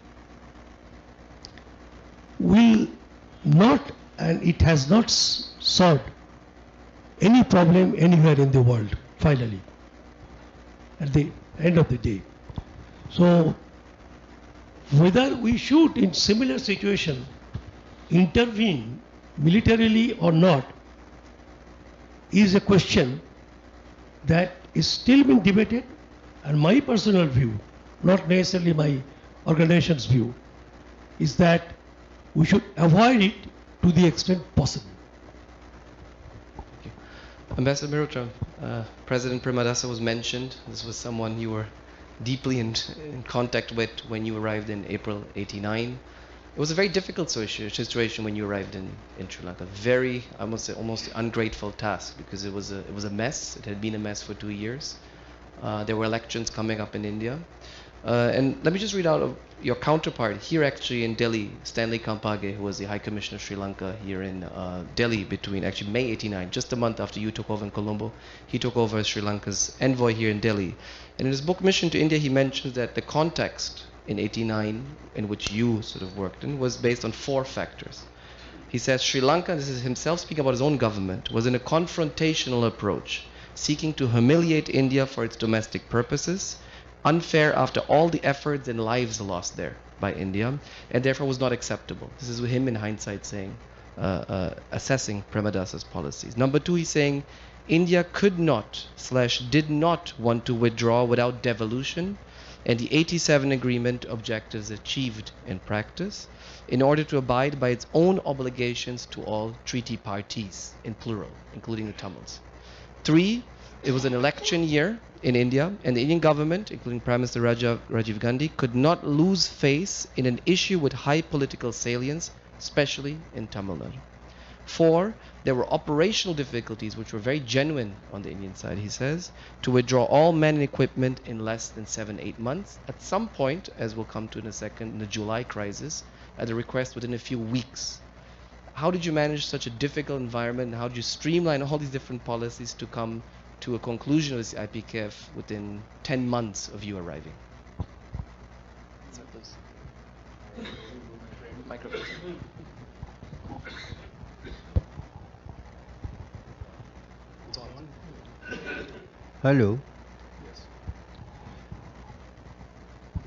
will not, and it has not solved any problem anywhere in the world, finally, at the end of the day. So, whether we should, in similar situation, intervene militarily or not, is a question that is still being debated, and my personal view not necessarily my organization's view, is that we should avoid it to the extent possible. Ambassador Mehrotra, President Premadasa was mentioned. This was someone you were deeply in contact with when you arrived in April '89. It was a very difficult situation when you arrived in Sri Lanka. Very, I must say, almost ungrateful task, because it was a mess. It had been a mess for 2 years. There were elections coming up in India. And let me just read out of your counterpart here actually in Delhi, Stanley Kampage, who was the High Commissioner of Sri Lanka here in Delhi between actually May '89, just a month after you took over in Colombo. He took over as Sri Lanka's envoy here in Delhi. And in his book Mission to India, he mentions that the context in '89 in which you sort of worked in was based on 4 factors. He says Sri Lanka, this is himself speaking about his own government, was in a confrontational approach, seeking to humiliate India for its domestic purposes, unfair after all the efforts and lives lost there by India, and therefore was not acceptable. This is him in hindsight saying, assessing Premadasa's policies. Number 2, he's saying India could not / did not want to withdraw without devolution and the '87 agreement objectives achieved in practice in order to abide by its own obligations to all treaty parties, in plural, including the Tamils. 3, it was an election year in India, and the Indian government, including Prime Minister Rajiv Gandhi, could not lose face in an issue with high political salience, especially in Tamil Nadu. 4, there were operational difficulties which were very genuine on the Indian side, he says, to withdraw all men and equipment in less than 7-8 months. At some point, as we'll come to in a second, in the July crisis, at a request within a few weeks. How did you manage such a difficult environment? How did you streamline all these different policies to come to a conclusion of this IPKF within 10 months of you arriving? Microphone. Hello.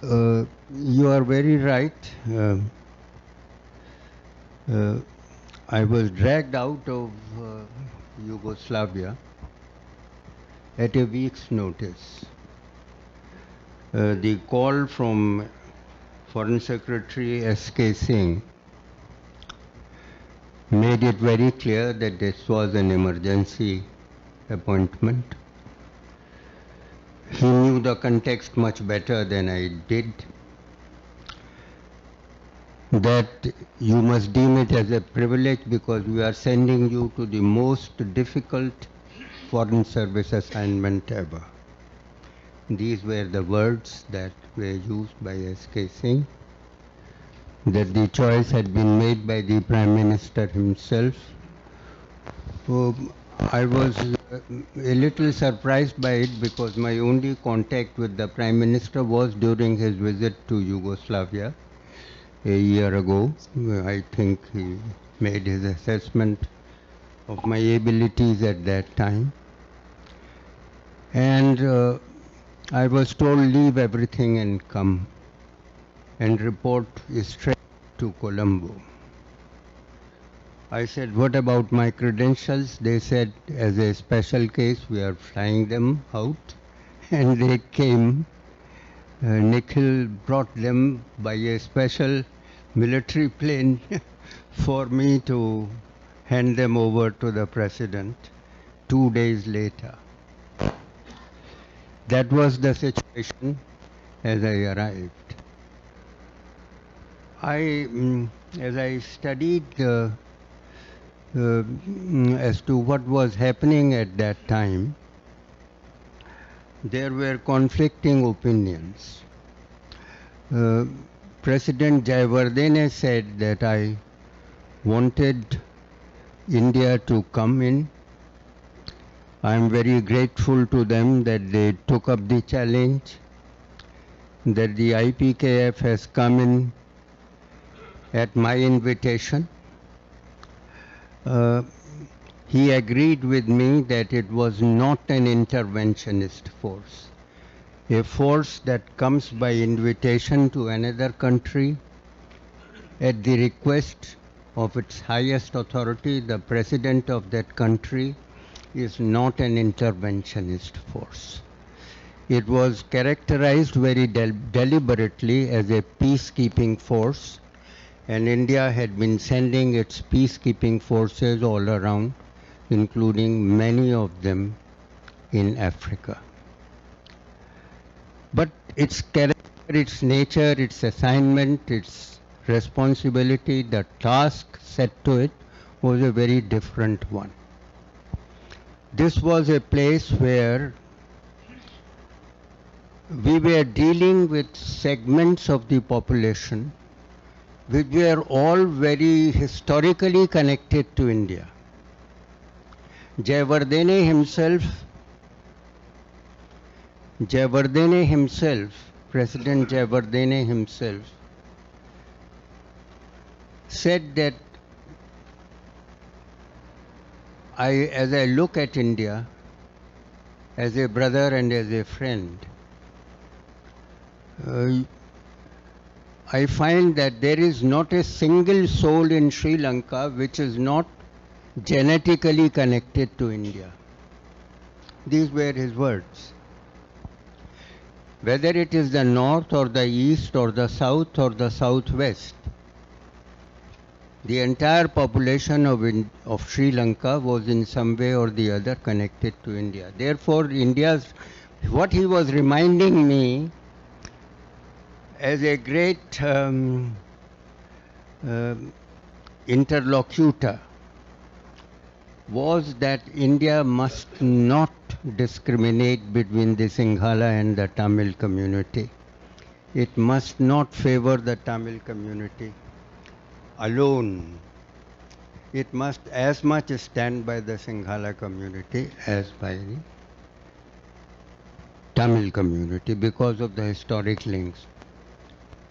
You are very right. I was dragged out of Yugoslavia at a week's notice. The call from Foreign Secretary S.K. Singh made it very clear that this was an emergency appointment. He knew the context much better than I did. That you must deem it as a privilege because we are sending you to the most difficult foreign service assignment ever. These were the words that were used by S.K. Singh, that the choice had been made by the Prime Minister himself. I was a little surprised by it because my only contact with the Prime Minister was during his visit to Yugoslavia a year ago. I think he made his assessment of my abilities at that time. And I was told, leave everything and come and report straight to Colombo. I said, what about my credentials? They said, as a special case, we are flying them out. And they came. Nikhil brought them by a special military plane for me to hand them over to the President 2 days later. That was the situation as I arrived. As I studied as to what was happening at that time, there were conflicting opinions. President Jayawardene said that I wanted India to come in. I am very grateful to them that they took up the challenge, that the IPKF has come in at my invitation. He agreed with me that it was not an interventionist force, a force that comes by invitation to another country at the request of its highest authority, the president of that country, is not an interventionist force. It was characterized very deliberately as a peacekeeping force, and India had been sending its peacekeeping forces all around, including many of them in Africa. But its character, its nature, its assignment, its responsibility, the task set to it was a very different one. This was a place where we were dealing with segments of the population which were all very historically connected to India. Jayawardene himself, President Jayawardene himself, said that as I look at India as a brother and as a friend, I find that there is not a single soul in Sri Lanka which is not genetically connected to India. These were his words. Whether it is the north or the east or the south or the southwest, the entire population of Sri Lanka was in some way or the other connected to India. Therefore, what he was reminding me as a great interlocutor was that India must not discriminate between the Sinhala and the Tamil community. It must not favor the Tamil community alone. It must as much stand by the Sinhala community as by the Tamil community because of the historic links.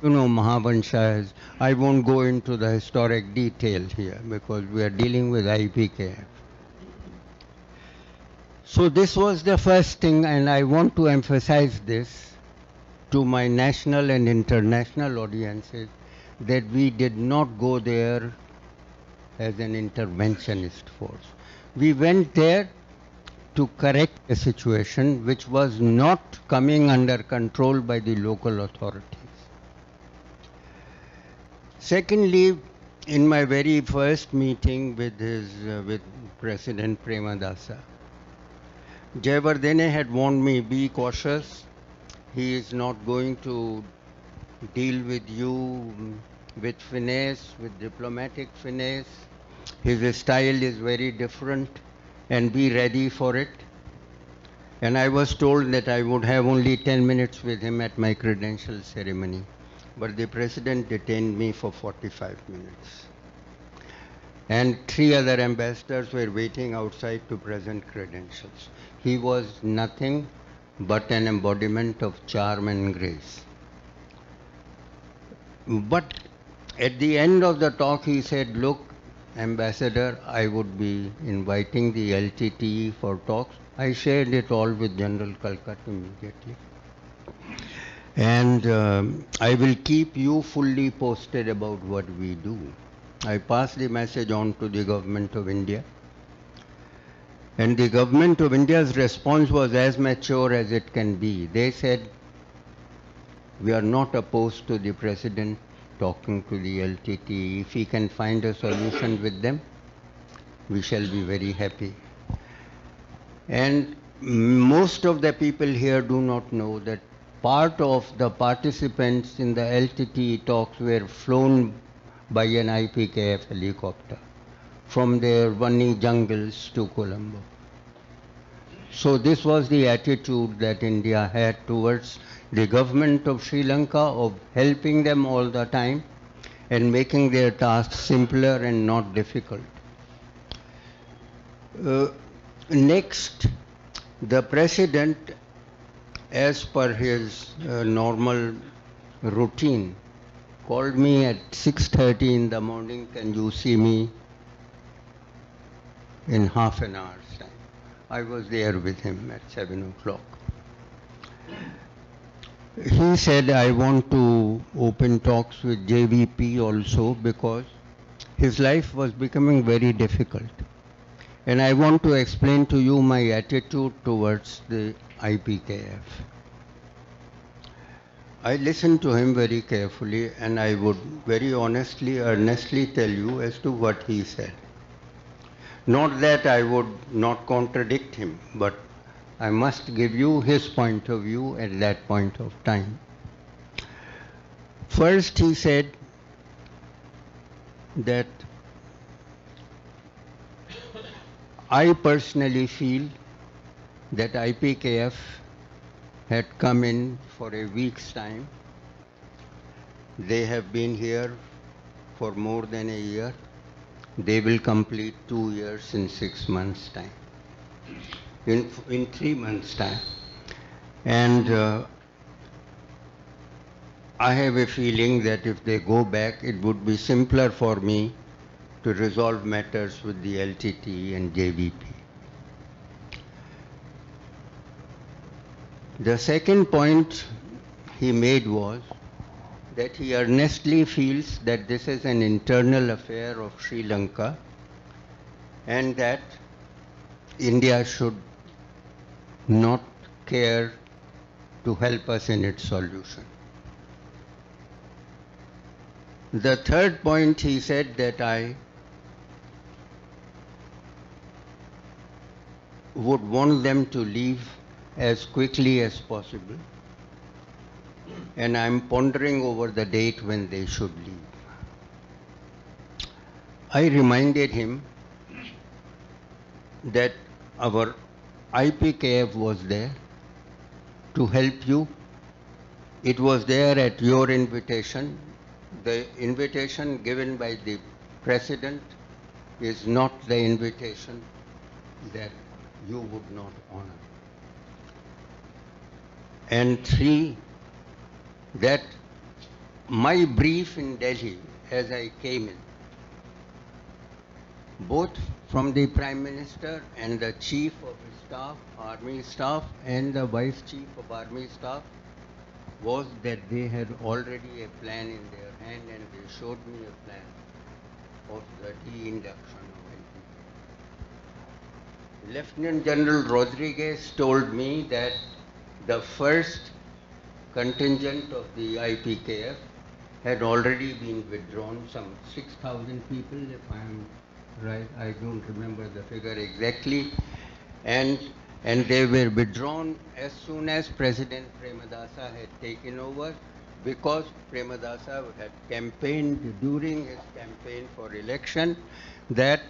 You know, Mahavansha is, I won't go into the historic detail here because we are dealing with IPKF. So this was the first thing, and I want to emphasize this to my national and international audiences, that we did not go there as an interventionist force. We went there to correct a situation which was not coming under control by the local authorities. Secondly, in my very first meeting with President Premadasa, Jayawardene had warned me, be cautious. He is not going to deal with you with finesse, with diplomatic finesse. His style is very different, and be ready for it. And I was told that I would have only 10 minutes with him at my credential ceremony. But the president detained me for 45 minutes. And 3 other ambassadors were waiting outside to present credentials. He was nothing but an embodiment of charm and grace. But at the end of the talk, he said, look, Ambassador, I would be inviting the LTTE for talks. I shared it all with General Kalkat immediately. And I will keep you fully posted about what we do. I passed the message on to the Government of India. And the Government of India's response was as mature as it can be. They said, we are not opposed to the President talking to the LTTE. If he can find a solution with them, we shall be very happy. And most of the people here do not know that part of the participants in the LTTE talks were flown by an IPKF helicopter from their Vanni jungles to Colombo. So this was the attitude that India had towards the government of Sri Lanka, of helping them all the time and making their tasks simpler and not difficult. Next, the President, as per his normal routine, called me at 6:30 in the morning, can you see me in half an hour's time? I was there with him at 7 o'clock. He said, I want to open talks with JVP also because his life was becoming very difficult. And I want to explain to you my attitude towards the IPKF. I listened to him very carefully, and I would very honestly, earnestly tell you as to what he said. Not that I would not contradict him, but I must give you his point of view at that point of time. First, he said that I personally feel that IPKF had come in for a week's time. They have been here for more than a year. They will complete 2 years in 6 months' time, in 3 months' time. And I have a feeling that if they go back, it would be simpler for me to resolve matters with the LTT and JVP. The second point he made was that he earnestly feels that this is an internal affair of Sri Lanka and that India should not care to help us in its solution. The third point, he said that I would want them to leave as quickly as possible, and I'm pondering over the date when they should leave. I reminded him that our IPKF was there to help you. It was there at your invitation. The invitation given by the President is not the invitation that you would not honor. And three, that my brief in Delhi as I came in, both from the Prime Minister and the Chief of Staff, Army Staff, and the Vice Chief of Army Staff, was that they had already a plan in their hand, and they showed me a plan of the de-induction of IPKF. Lieutenant General Rodriguez told me that the first contingent of the IPKF had already been withdrawn, some 6,000 people, if I am right, I don't remember the figure exactly, and they were withdrawn as soon as President Premadasa had taken over, because Premadasa had campaigned during his campaign for election that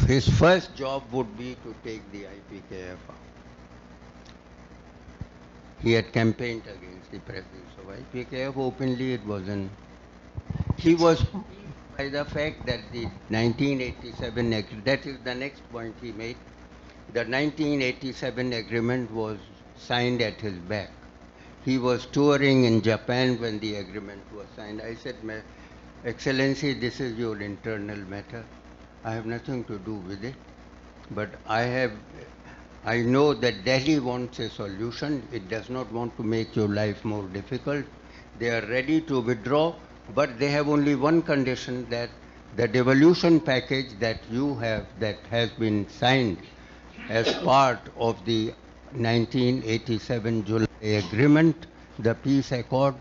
his first job would be to take the IPKF out. He had campaigned against the presence of IPKF openly. It wasn't. He was by the fact that the 1987, that is the next point he made, the 1987 agreement was signed at his back. He was touring in Japan when the agreement was signed. I said, Excellency, this is your internal matter. I have nothing to do with it. But I know that Delhi wants a solution. It does not want to make your life more difficult. They are ready to withdraw, but they have only one condition, that the devolution package that you have, that has been signed as part of the 1987 July agreement, the peace accord,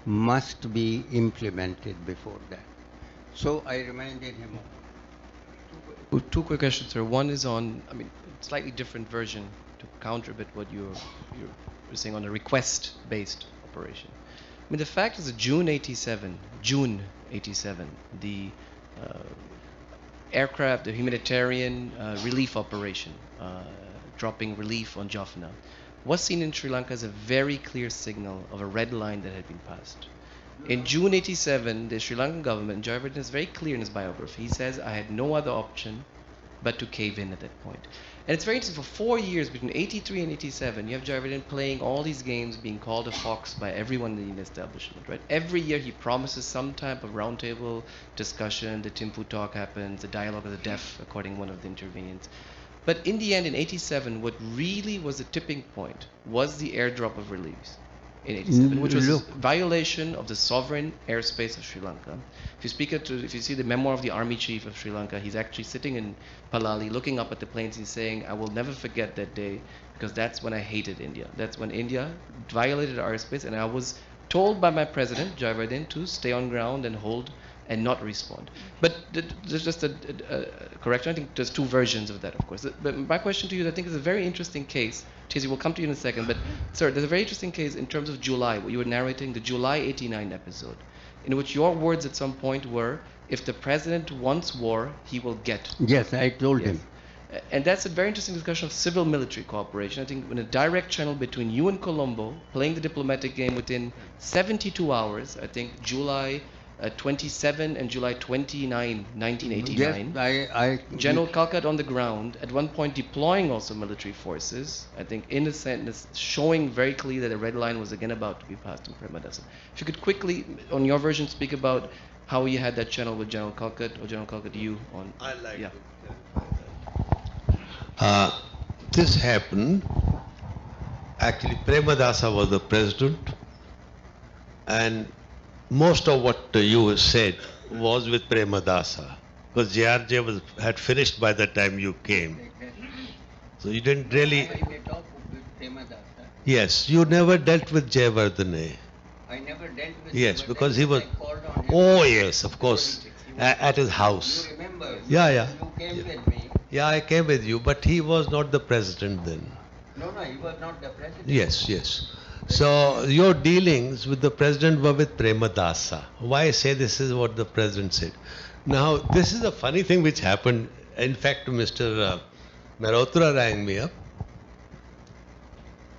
must be implemented before that. So I reminded him. Two quick questions, sir. One is on, slightly different version to counter a bit what you're saying on a request-based operation. The fact is that June 87, the aircraft, the humanitarian relief operation, dropping relief on Jaffna, was seen in Sri Lanka as a very clear signal of a red line that had been passed. In June 87, the Sri Lankan government, Jayavardhan is very clear in his biography, he says, I had no other option but to cave in at that point. And it's very interesting, for 4 years, between 83 and 87, you have Jayavardhan playing all these games, being called a fox by everyone in the establishment, right? Every year he promises some type of roundtable discussion, the Thimphu talk happens, the dialogue of the deaf, according to one of the intervenients. But in the end, in 87, what really was the tipping point was the airdrop of reliefs in 87, which was a violation of the sovereign airspace of Sri Lanka. If you see the memoir of the army chief of Sri Lanka, he's actually sitting in Palali looking up at the planes and saying, I will never forget that day because that's when I hated India. That's when India violated our airspace, and I was told by my president, Jayavardhan, to stay on ground and hold and not respond. But there's just a correction. I think there's two versions of that, of course. But my question to you, I think, is a very interesting case. Chesi, we'll come to you in a second. But, sir, there's a very interesting case in terms of July, what you were narrating, the July 89 episode, in which your words at some point were, if the president wants war, he will get war. Yes, I told Yes. him. And that's a very interesting discussion of civil-military cooperation. I think in a direct channel between you and Colombo, playing the diplomatic game within 72 hours, I think July 27 and July 29, 1989. Yes, I General Kalkat on the ground, at one point deploying also military forces, I think in a sense showing very clearly that a red line was again about to be passed in Premadasa. If you could quickly, on your version, speak about how you had that channel with General Kalkat, or General Kalkat you on... I like yeah. to clarify that. This happened, actually Premadasa was the president, and most of what you have said was with Premadasa, because JRJ had finished by the time you came. So you didn't really... Yes, you never dealt with Jayavardhan. I never dealt with Yes, him, but because then he was... I called on him. Oh yes, of course, at his house. You remember? Yeah, yeah. You came Yeah. with me. Yeah, I came with you, but he was not the president then. No, he was not the president. Yes, yes. So your dealings with the president were with Premadasa. Why I say this is what the president said. Now, this is a funny thing which happened. In fact, Mr. Mehrotra rang me up,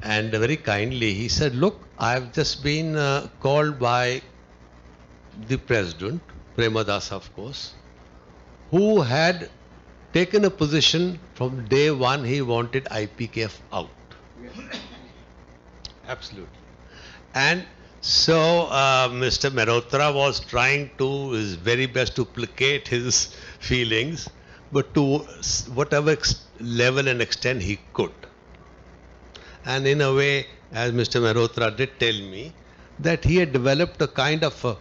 and very kindly he said, look, I've just been called by the president, Premadasa of course, who had taken a position from day one he wanted IPKF out. Absolutely. And so Mr. Mehrotra was trying to his very best to placate his feelings, but to whatever level and extent he could. And in a way, as Mr. Mehrotra did tell me, that he had developed a kind of a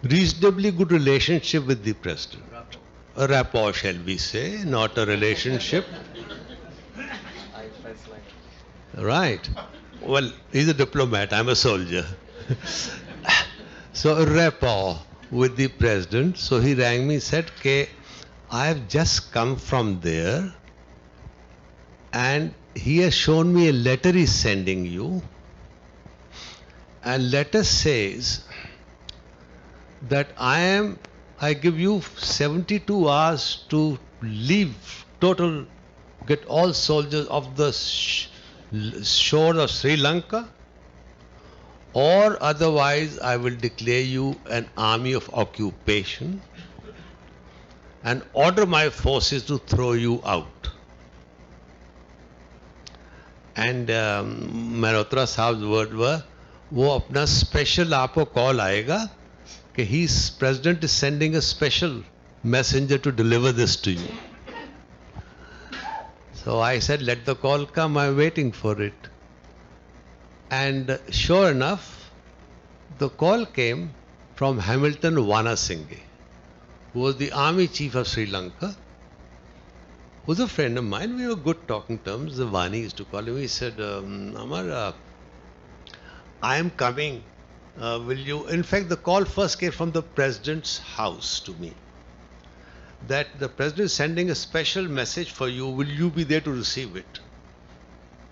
reasonably good relationship with the president. A rapport, shall we say, not a relationship. Right. Well, he's a diplomat, I'm a soldier. So a rapport with the president. So he rang me, said, "K, I have just come from there, and he has shown me a letter he's sending you. And letter says that I give you 72 hours to leave total, get all soldiers off the shore of Sri Lanka, or otherwise I will declare you an army of occupation and order my forces to throw you out." And Mehrotra Sahab's word were, वो अपना special आपको call आएगा कि his president is sending a special messenger to deliver this to you. So I said, let the call come, I'm waiting for it. And sure enough, the call came from Hamilton Wanasinghe, who was the army chief of Sri Lanka, who was a friend of mine. We were good talking terms. The Vani used to call him. He said, Amar, I am coming. Will you? In fact, the call first came from the president's house to me, that the president is sending a special message for you. Will you be there to receive it?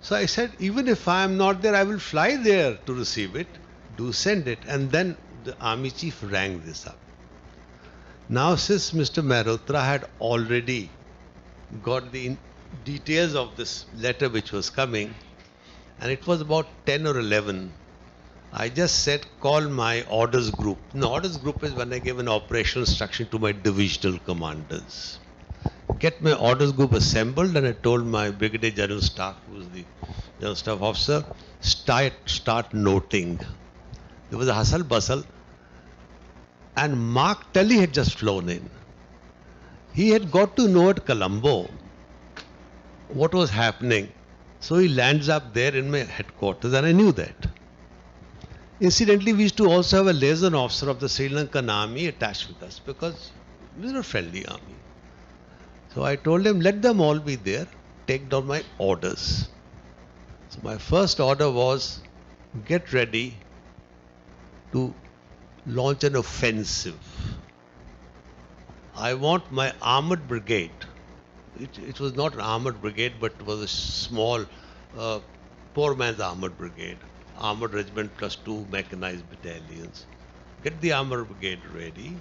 So I said, even if I am not there, I will fly there to receive it. Do send it. And then the army chief rang this up. Now, since Mr. Mehrotra had already got the details of this letter which was coming, and it was about 10 or 11, I just said, call my orders group. No, orders group is when I give an operational instruction to my divisional commanders. Get my orders group assembled, and I told my Brigadier General Staff, who was the General Staff Officer, start noting. There was a hustle bustle, and Mark Tully had just flown in. He had got to know at Colombo what was happening. So he lands up there in my headquarters, and I knew that. Incidentally, we used to also have a liaison officer of the Sri Lankan army attached with us, because we were a friendly army. So I told him, let them all be there, take down my orders. So my first order was, get ready to launch an offensive. I want my armored brigade. It was not an armored brigade, but it was a small, poor man's armored brigade. Armored regiment plus 2 mechanized battalions. Get the armored brigade ready.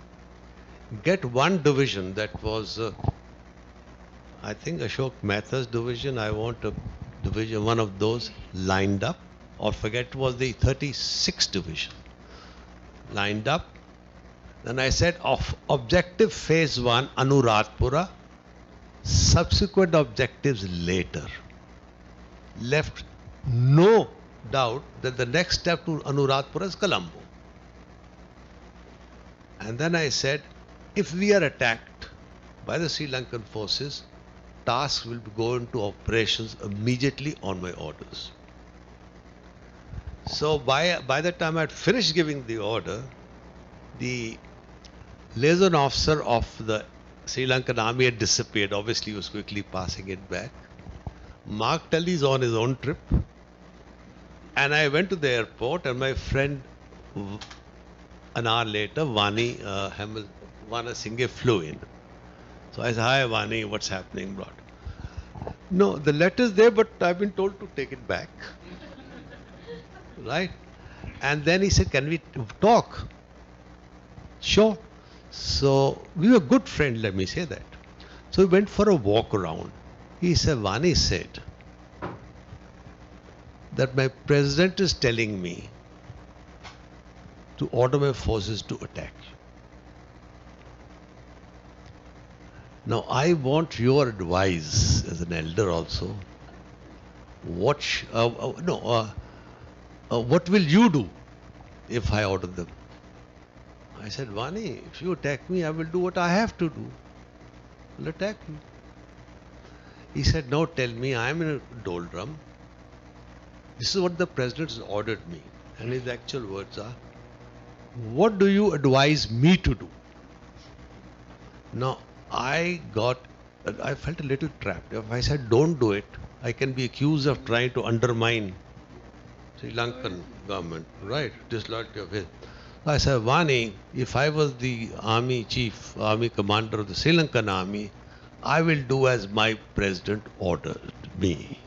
Get one division that was, I think Ashok Mehta's division. I want a division, one of those lined up, or forget it was the 36th division. Lined up. Then I said, of objective phase 1, Anuradpura, subsequent objectives later. Left no doubt that the next step to Anuradpura is Colombo. And then I said, if we are attacked by the Sri Lankan forces, tasks will go into operations immediately on my orders. So by the time I had finished giving the order, the liaison officer of the Sri Lankan army had disappeared. Obviously, he was quickly passing it back. Mark Tully is on his own trip. And I went to the airport, and my friend, an hour later, Vani Singhe flew in. So I said, hi Vani, what's happening, bro? No, the letter's there, but I've been told to take it back. Right? And then he said, can we talk? Sure. So we were good friends, let me say that. So we went for a walk around. He said, Vani said that my president is telling me to order my forces to attack you. Now I want your advice as an elder also. What will you do if I order them? I said, Vani, if you attack me, I will do what I have to do. I will attack you. He said, no, tell me, I am in a doldrum. This is what the president has ordered me. And his actual words are, what do you advise me to do? Now, I felt a little trapped. If I said, don't do it, I can be accused of trying to undermine Sri Lankan government, right? Disloyalty of his. I said, Vani, if I was the army chief, army commander of the Sri Lankan army, I will do as my president ordered me.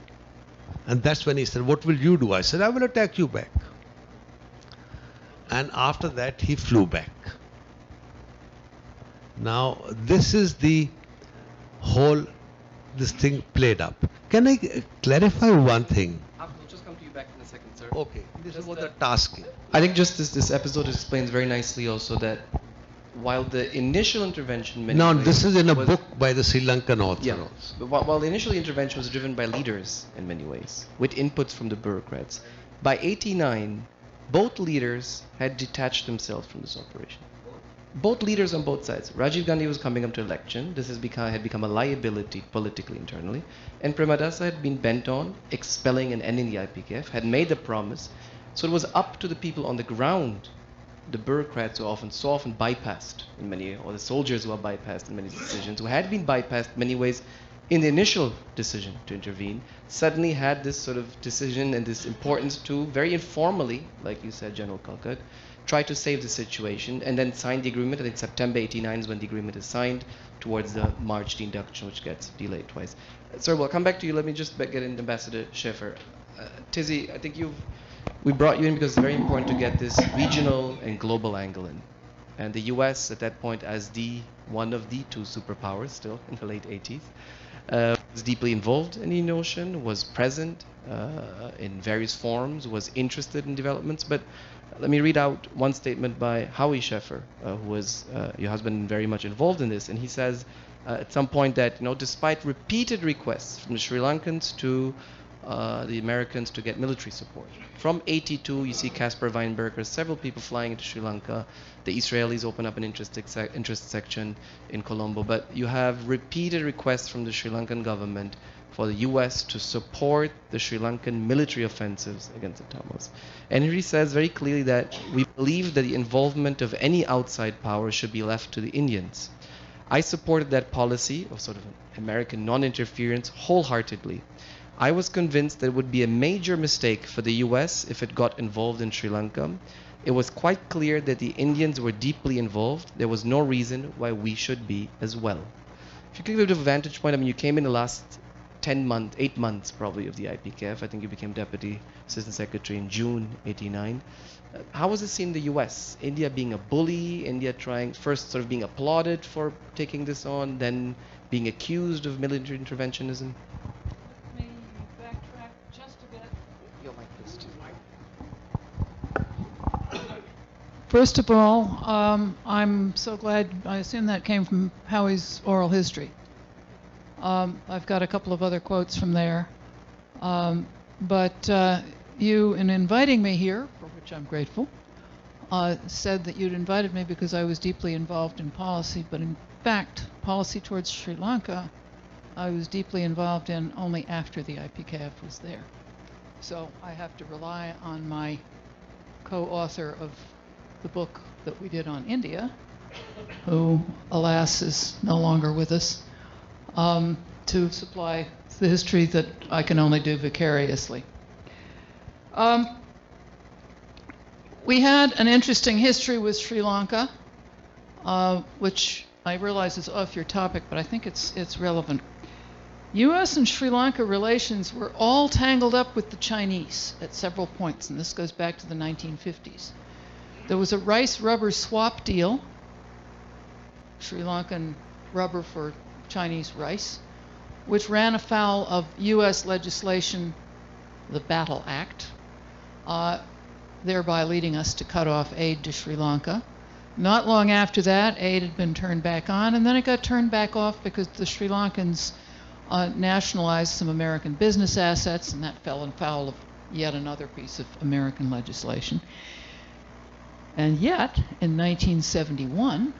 And that's when he said, what will you do? I said, I will attack you back. And after that, he flew back. Now, this is the whole, this thing played up. Can I clarify one thing? We'll just come to you back in a second, sir. Okay, this is what the task is. I think just this episode explains very nicely also that while the initial intervention... Now, this is in a book by the Sri Lankan author. Yeah, but while the initial intervention was driven by leaders in many ways, with inputs from the bureaucrats, by 89, both leaders had detached themselves from this operation. Both leaders on both sides. Rajiv Gandhi was coming up to election. This had become a liability politically internally. And Premadasa had been bent on expelling and ending the IPKF, had made the promise. So it was up to the people on the ground, the bureaucrats who are so often bypassed in many, or the soldiers who are bypassed in many decisions, who had been bypassed in many ways in the initial decision to intervene, suddenly had this sort of decision and this importance to very informally, like you said, General Kalkat, try to save the situation and then sign the agreement. I think September 89 is when the agreement is signed towards the March the induction, which gets delayed twice. Sir, we'll come back to you. Let me just get in Ambassador Schaffer. Tizzy, I think we brought you in because it's very important to get this regional and global angle in. And the US at that point as one of the two superpowers still in the late 80s, was deeply involved in the Indian Ocean, was present in various forms, was interested in developments. But let me read out one statement by Howie Schaffer, who was your husband, very much involved in this. And he says at some point that, despite repeated requests from the Sri Lankans to the Americans to get military support. From 82, you see Caspar Weinberger, several people flying into Sri Lanka. The Israelis open up an interest section in Colombo. But you have repeated requests from the Sri Lankan government for the US to support the Sri Lankan military offensives against the Tamils. And he says very clearly that we believe that the involvement of any outside power should be left to the Indians. I supported that policy of sort of an American non-interference wholeheartedly. I was convinced that it would be a major mistake for the US if it got involved in Sri Lanka. It was quite clear that the Indians were deeply involved. There was no reason why we should be as well. If you give a bit of a vantage point, I mean, you came in the last 8 months probably of the IPKF. I think you became Deputy Assistant Secretary in June '89. How was it seen in the US? India being a bully, India trying, first sort of being applauded for taking this on, then being accused of military interventionism? Let me backtrack just a bit. Your mic, please. First of all, I'm so glad, I assume that came from Howie's oral history. I've got a couple of other quotes from there. But you, in inviting me here, for which I'm grateful, said that you'd invited me because I was deeply involved in policy, but in fact, policy towards Sri Lanka, I was deeply involved in only after the IPKF was there. So I have to rely on my co-author of the book that we did on India, who, alas, is no longer with us, to supply the history that I can only do vicariously. We had an interesting history with Sri Lanka, which I realize is off your topic, but I think it's relevant. U.S. and Sri Lanka relations were all tangled up with the Chinese at several points, and this goes back to the 1950s. There was a rice rubber swap deal, Sri Lankan rubber for Chinese rice, which ran afoul of U.S. legislation, the Battle Act, thereby leading us to cut off aid to Sri Lanka. Not long after that, aid had been turned back on, and then it got turned back off because the Sri Lankans nationalized some American business assets, and that fell afoul of yet another piece of American legislation. And yet, in 1971,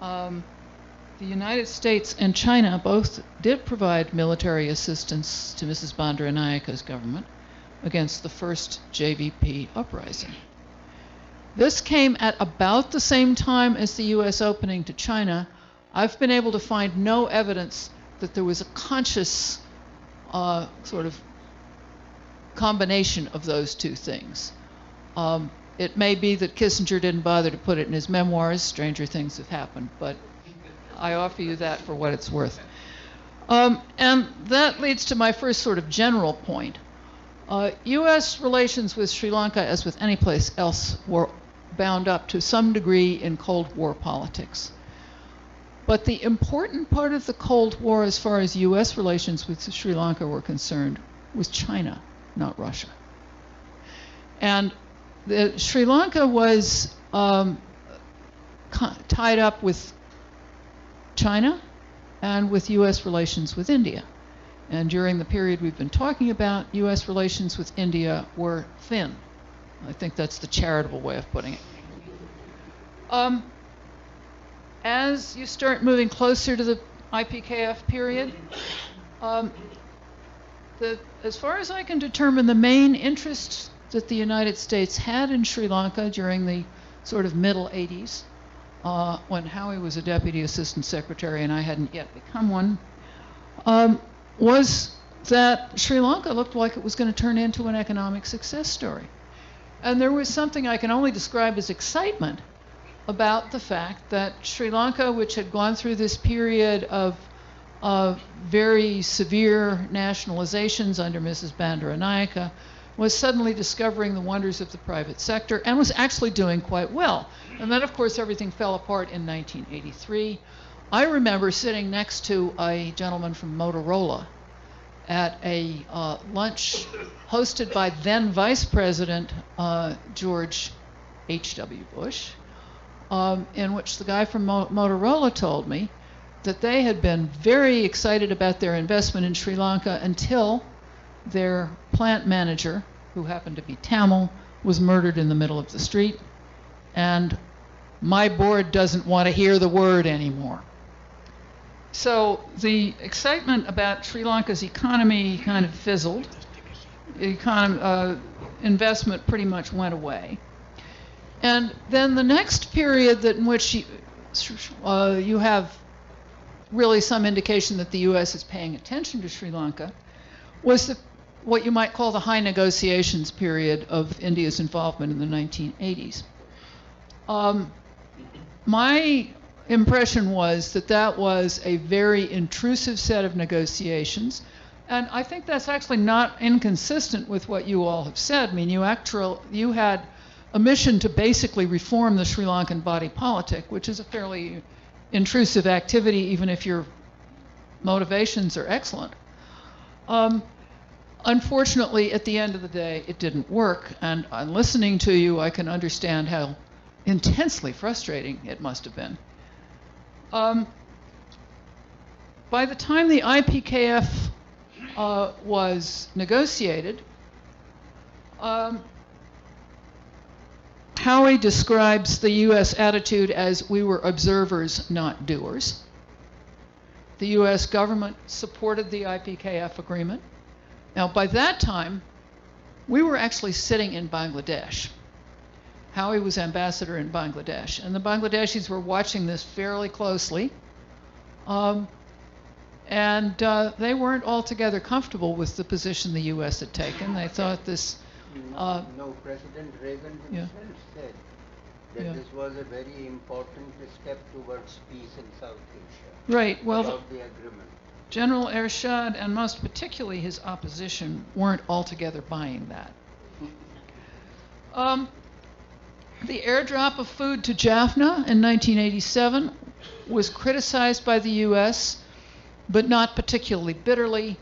the United States and China both did provide military assistance to Mrs. Bandaranaike's government against the first JVP uprising. This came at about the same time as the U.S. opening to China. I've been able to find no evidence that there was a conscious sort of combination of those two things. It may be that Kissinger didn't bother to put it in his memoirs. Stranger things have happened, but I offer you that for what it's worth. And that leads to my first sort of general point. U.S. relations with Sri Lanka, as with any place else, were bound up to some degree in Cold War politics. But the important part of the Cold War, as far as U.S. relations with Sri Lanka were concerned, was China, not Russia. And Sri Lanka was tied up with China and with U.S. relations with India. And during the period we've been talking about, U.S. relations with India were thin. I think that's the charitable way of putting it. As you start moving closer to the IPKF period, as far as I can determine, the main interests that the United States had in Sri Lanka during the sort of middle 80s, when Howie was a Deputy Assistant Secretary and I hadn't yet become one, was that Sri Lanka looked like it was going to turn into an economic success story. And there was something I can only describe as excitement about the fact that Sri Lanka, which had gone through this period of very severe nationalizations under Mrs. Bandaranaike, was suddenly discovering the wonders of the private sector and was actually doing quite well. And then, of course, everything fell apart in 1983. I remember sitting next to a gentleman from Motorola at a lunch hosted by then Vice President George H.W. Bush, in which the guy from Motorola told me that they had been very excited about their investment in Sri Lanka until their plant manager, who happened to be Tamil, was murdered in the middle of the street, and my board doesn't want to hear the word anymore. So the excitement about Sri Lanka's economy kind of fizzled. Investment pretty much went away. And then the next period in which you have really some indication that the U.S. is paying attention to Sri Lanka was what you might call the high negotiations period of India's involvement in the 1980s. My impression was that that was a very intrusive set of negotiations, and I think that's actually not inconsistent with what you all have said. I mean, you had a mission to basically reform the Sri Lankan body politic, which is a fairly intrusive activity, even if your motivations are excellent. Unfortunately, at the end of the day, it didn't work, and on listening to you, I can understand how intensely frustrating it must have been. By the time the IPKF was negotiated, Howie describes the U.S. attitude as we were observers, not doers. The U.S. government supported the IPKF agreement. Now, by that time, we were actually sitting in Bangladesh. Howie was ambassador in Bangladesh, and the Bangladeshis were watching this fairly closely. And they weren't altogether comfortable with the position the U.S. had taken. They thought this... No, President Reagan himself said that this was a very important step towards peace in South Asia. Right, well... About the agreement. General Ershad, and most particularly his opposition, weren't altogether buying that. The airdrop of food to Jaffna in 1987 was criticized by the U.S., but not particularly bitterly,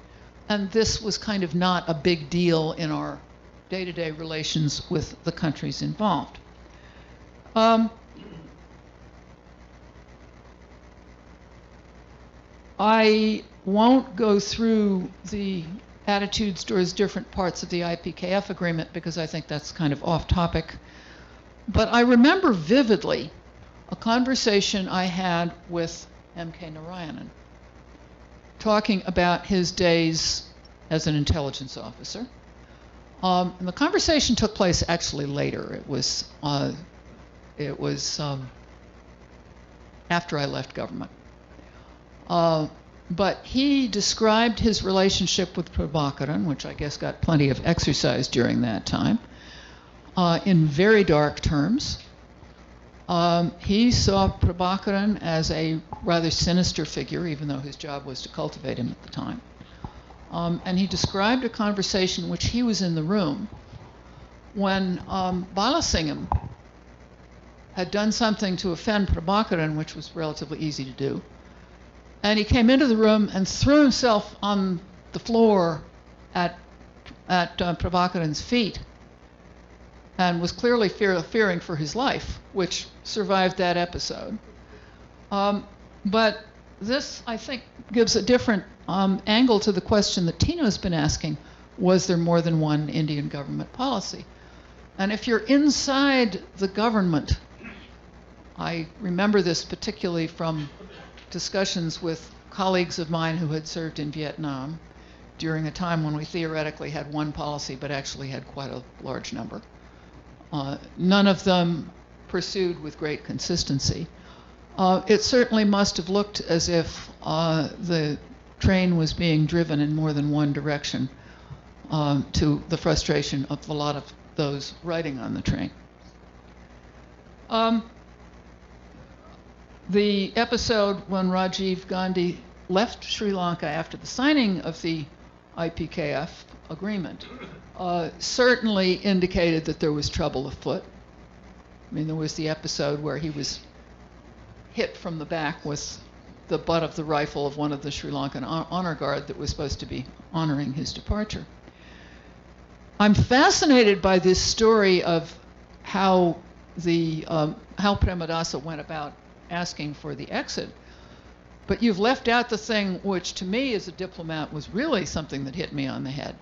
and this was kind of not a big deal in our day-to-day relations with the countries involved. I won't go through the attitudes towards different parts of the IPKF agreement because I think that's kind of off topic. But I remember vividly a conversation I had with M.K. Narayanan talking about his days as an intelligence officer. And the conversation took place actually later. It was after I left government. But he described his relationship with Prabhakaran, which I guess got plenty of exercise during that time, in very dark terms. He saw Prabhakaran as a rather sinister figure, even though his job was to cultivate him at the time. And he described a conversation in which he was in the room when Balasingham had done something to offend Prabhakaran, which was relatively easy to do. And he came into the room and threw himself on the floor at Prabhakaran's feet and was clearly fearing for his life, which survived that episode. But this, I think, gives a different angle to the question that Tino's been asking: was there more than one Indian government policy? And if you're inside the government, I remember this particularly from discussions with colleagues of mine who had served in Vietnam during a time when we theoretically had one policy but actually had quite a large number. None of them pursued with great consistency. It certainly must have looked as if the train was being driven in more than one direction, to the frustration of a lot of those riding on the train. The episode when Rajiv Gandhi left Sri Lanka after the signing of the IPKF agreement certainly indicated that there was trouble afoot. I mean, there was the episode where he was hit from the back with the butt of the rifle of one of the Sri Lankan honor guard that was supposed to be honoring his departure. I'm fascinated by this story of how Premadasa went about asking for the exit, but you've left out the thing which to me as a diplomat was really something that hit me on the head,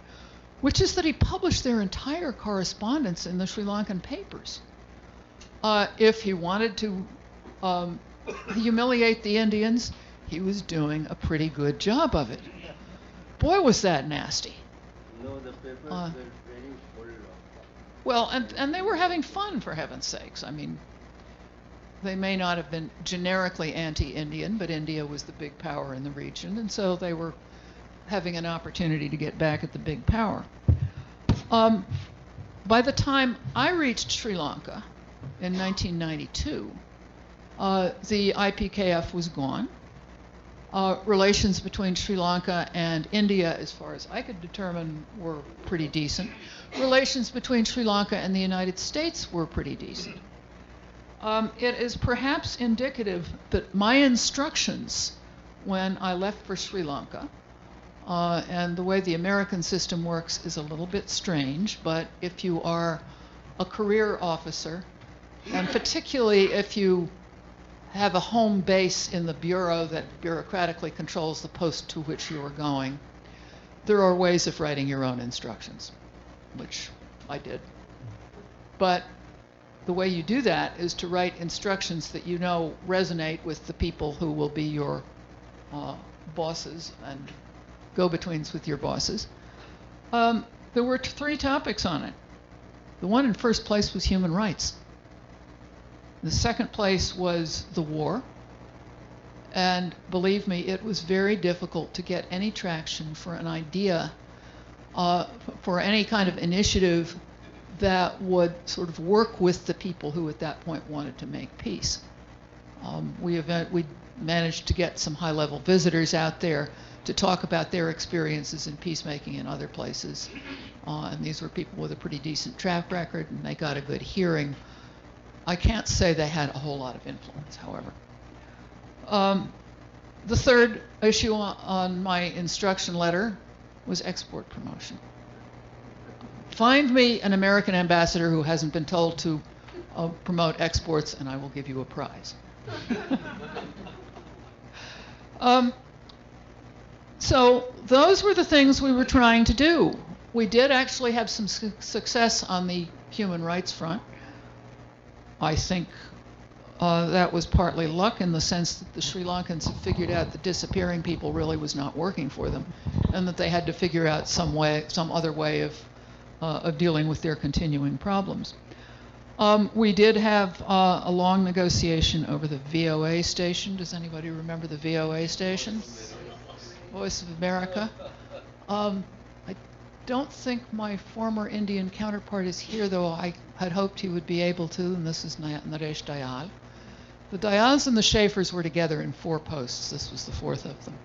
which is that he published their entire correspondence in the Sri Lankan papers. If he wanted to humiliate the Indians, he was doing a pretty good job of it. Boy, was that nasty. No, the papers were very full of that. Well, and they were having fun, for heaven's sakes. I mean, they may not have been generically anti-Indian, but India was the big power in the region, and so they were having an opportunity to get back at the big power. By the time I reached Sri Lanka in 1992, the IPKF was gone. Relations between Sri Lanka and India, as far as I could determine, were pretty decent. Relations between Sri Lanka and the United States were pretty decent. It is perhaps indicative that my instructions when I left for Sri Lanka, and the way the American system works is a little bit strange, but if you are a career officer, and particularly if you have a home base in the bureau that bureaucratically controls the post to which you are going, there are ways of writing your own instructions, which I did. But the way you do that is to write instructions that you know resonate with the people who will be your bosses and go-betweens with your bosses. There were 3 topics on it. The one in first place was human rights. The second place was the war. And believe me, it was very difficult to get any traction for an idea, for any kind of initiative that would sort of work with the people who at that point wanted to make peace. We managed to get some high-level visitors out there to talk about their experiences in peacemaking in other places. And these were people with a pretty decent track record, and they got a good hearing. I can't say they had a whole lot of influence, however. The third issue on my instruction letter was export promotion. Find me an American ambassador who hasn't been told to promote exports, and I will give you a prize. So those were the things we were trying to do. We did actually have some success on the human rights front. I think that was partly luck in the sense that the Sri Lankans had figured out that disappearing people really was not working for them, and that they had to figure out some other way of dealing with their continuing problems. We did have a long negotiation over the VOA station. Does anybody remember the VOA station? Voice of America. I don't think my former Indian counterpart is here, though I had hoped he would be able to, and this is Naresh Dayal. The Dayals and the Schaffers were together in 4 posts. This was the 4th of them.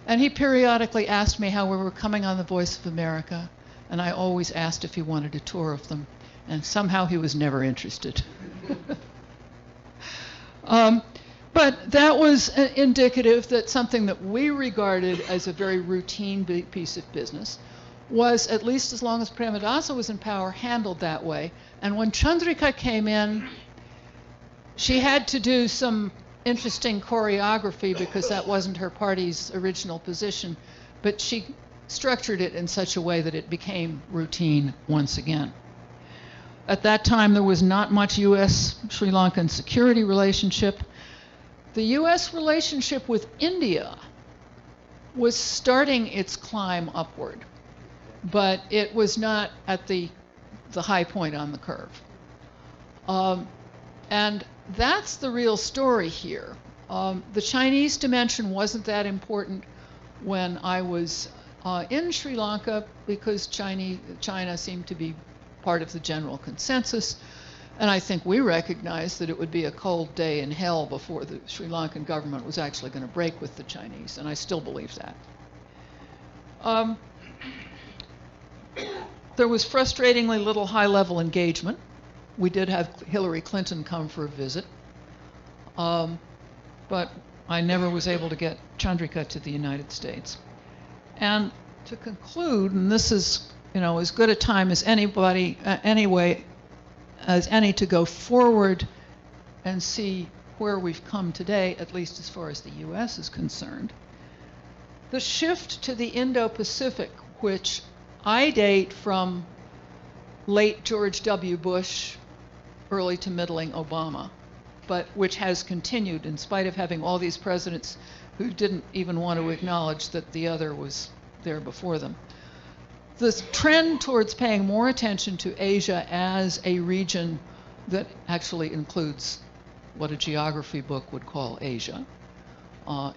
And he periodically asked me how we were coming on the Voice of America, and I always asked if he wanted a tour of them, and somehow he was never interested. But that was indicative that something that we regarded as a very routine piece of business was, at least as long as Premadasa was in power, handled that way. And when Chandrika came in, she had to do some interesting choreography because that wasn't her party's original position, but she structured it in such a way that it became routine once again. At that time, there was not much U.S.-Sri Lankan security relationship. The U.S. relationship with India was starting its climb upward, but it was not at the high point on the curve. And that's the real story here. The Chinese dimension wasn't that important when I was in Sri Lanka because China seemed to be part of the general consensus. And I think we recognized that it would be a cold day in hell before the Sri Lankan government was actually going to break with the Chinese, and I still believe that. There was frustratingly little high-level engagement. We did have Hillary Clinton come for a visit, but I never was able to get Chandrika to the United States. And to conclude, and this is, as good a time as anybody, as any to go forward and see where we've come today, at least as far as the U.S. is concerned. The shift to the Indo-Pacific, which I date from late George W. Bush, early to middling Obama, but which has continued in spite of having all these presidents who didn't even want to acknowledge that the other was there before them. The trend towards paying more attention to Asia as a region that actually includes what a geography book would call Asia,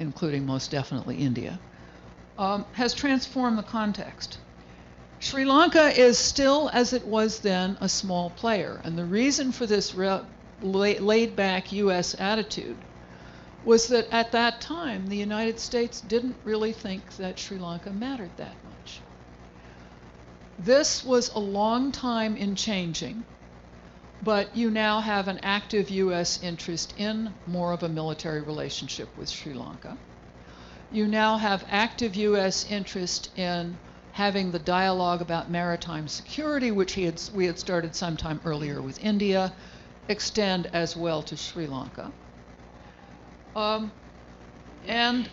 including most definitely India, has transformed the context. Sri Lanka is still, as it was then, a small player, and the reason for this laid-back U.S. attitude was that at that time the United States didn't really think that Sri Lanka mattered that much. This was a long time in changing, but you now have an active U.S. interest in more of a military relationship with Sri Lanka. You now have active U.S. interest in having the dialogue about maritime security, which we had started sometime earlier with India, extend as well to Sri Lanka. And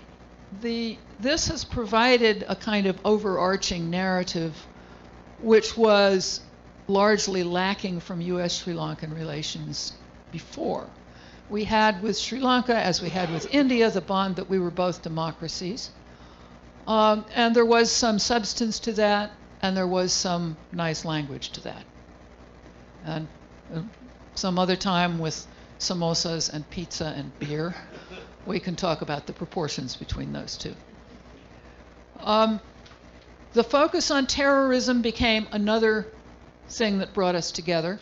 this has provided a kind of overarching narrative which was largely lacking from U.S.-Sri Lankan relations before. We had with Sri Lanka, as we had with India, the bond that we were both democracies. And there was some substance to that, and there was some nice language to that. And some other time with samosas and pizza and beer, we can talk about the proportions between those two. The focus on terrorism became another thing that brought us together.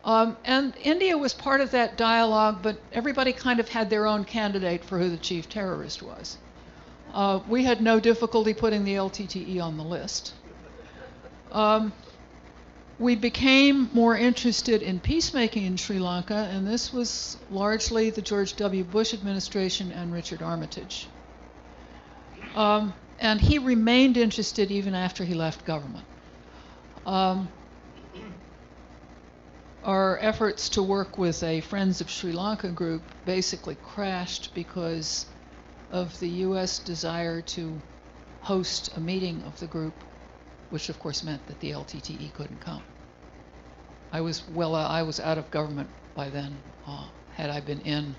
And India was part of that dialogue, but everybody kind of had their own candidate for who the chief terrorist was. We had no difficulty putting the LTTE on the list. We became more interested in peacemaking in Sri Lanka, and this was largely the George W. Bush administration and Richard Armitage. And he remained interested even after he left government. Our efforts to work with a Friends of Sri Lanka group basically crashed because of the U.S. desire to host a meeting of the group, which of course meant that the LTTE couldn't come. I was out of government by then. Had I been in,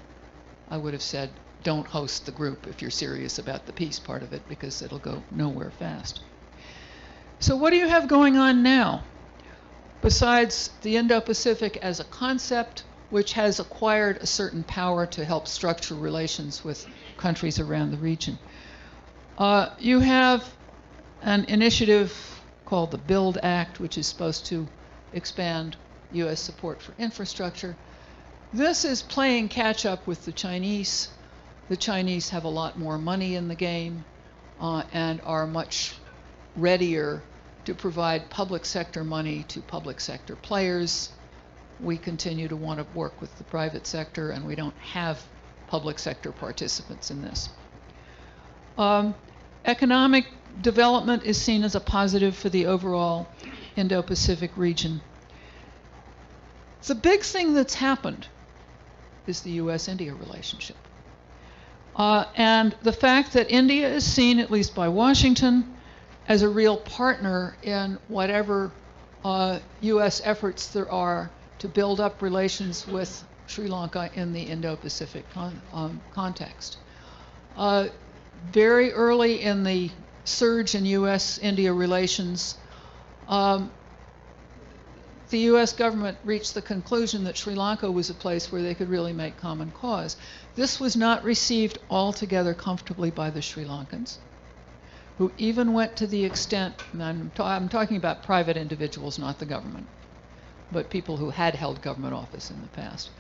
I would have said, don't host the group if you're serious about the peace part of it, because it'll go nowhere fast. So what do you have going on now? Besides the Indo-Pacific as a concept, which has acquired a certain power to help structure relations with countries around the region. You have an initiative called the BUILD Act, which is supposed to expand U.S. support for infrastructure. This is playing catch-up with the Chinese. The Chinese have a lot more money in the game and are much readier to provide public sector money to public sector players. We continue to want to work with the private sector, and we don't have public sector participants in this. Economic development is seen as a positive for the overall Indo-Pacific region. The big thing that's happened is the U.S.-India relationship. And the fact that India is seen, at least by Washington, as a real partner in whatever U.S. efforts there are to build up relations with Sri Lanka in the Indo-Pacific context. Very early in the surge in U.S.-India relations, the U.S. government reached the conclusion that Sri Lanka was a place where they could really make common cause. This was not received altogether comfortably by the Sri Lankans, who even went to the extent, and I'm talking about private individuals, not the government, but people who had held government office in the past,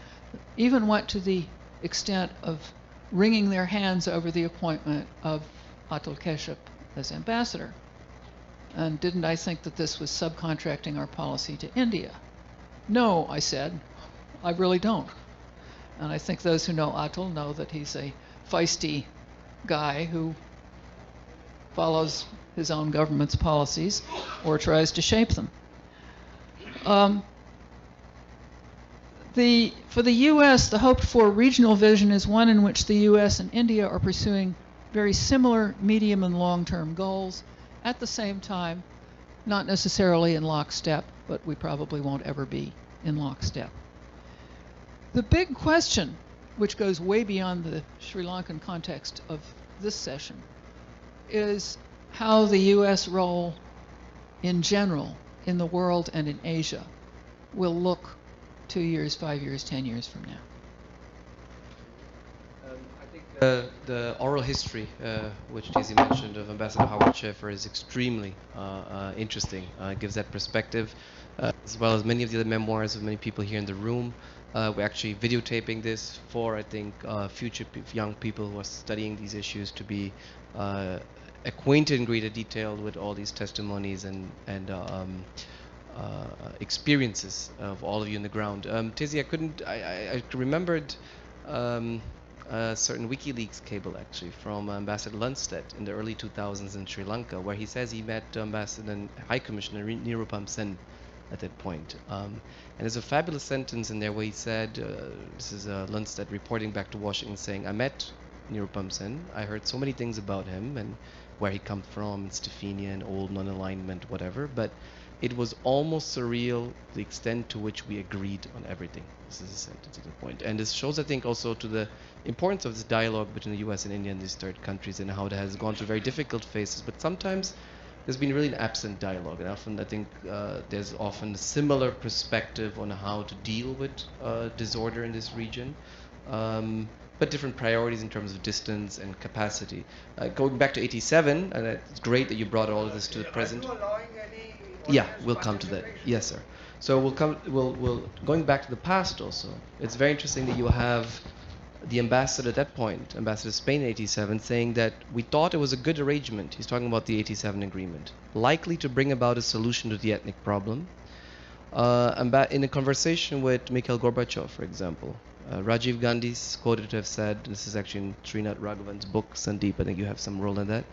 even went to the extent of wringing their hands over the appointment of Atul Keshap as ambassador. And didn't I think that this was subcontracting our policy to India? No, I said, I really don't. And I think those who know Atul know that he's a feisty guy who follows his own government's policies or tries to shape them. For the U.S., the hoped-for regional vision is one in which the U.S. and India are pursuing very similar medium and long-term goals at the same time, not necessarily in lockstep, but we probably won't ever be in lockstep. The big question, which goes way beyond the Sri Lankan context of this session, is how the U.S. role in general in the world and in Asia will look 2 years, 5 years, 10 years from now. I think The oral history, which Daisy mentioned, of Ambassador Howard Schaffer is extremely interesting. It gives that perspective, as well as many of the other memoirs of many people here in the room. We're actually videotaping this for, I think, future young people who are studying these issues to be acquainted in greater detail with all these testimonies and experiences of all of you on the ground. Tizzy, I remembered a certain WikiLeaks cable actually from Ambassador Lundstedt in the early 2000s in Sri Lanka, where he says he met Ambassador and High Commissioner Nirupam Sen at that point. And there's a fabulous sentence in there where he said, this is Lundstedt reporting back to Washington saying, I met Nirupam Sen, I heard so many things about him and where he comes from, and Stephania and old non-alignment, whatever, but it was almost surreal the extent to which we agreed on everything. This is a sentence at the point. And this shows, I think, also to the importance of this dialogue between the US and India and these third countries and how it has gone through very difficult phases. But sometimes there's been really an absent dialogue. And often, I think, there's often a similar perspective on how to deal with disorder in this region. But different priorities in terms of distance and capacity. Going back to 87, and it's great that you brought all of this to the present. Yeah, we'll come to that. Yes, sir. So we'll going back to the past also. It's very interesting that you have the ambassador at that point, Ambassador Spain in 87, saying that we thought it was a good arrangement. He's talking about the 87 agreement, likely to bring about a solution to the ethnic problem. In a conversation with Mikhail Gorbachev, for example, Rajiv Gandhi's quoted to have said, this is actually in Srinath Raghavan's book, Sandeep, I think you have some role in that.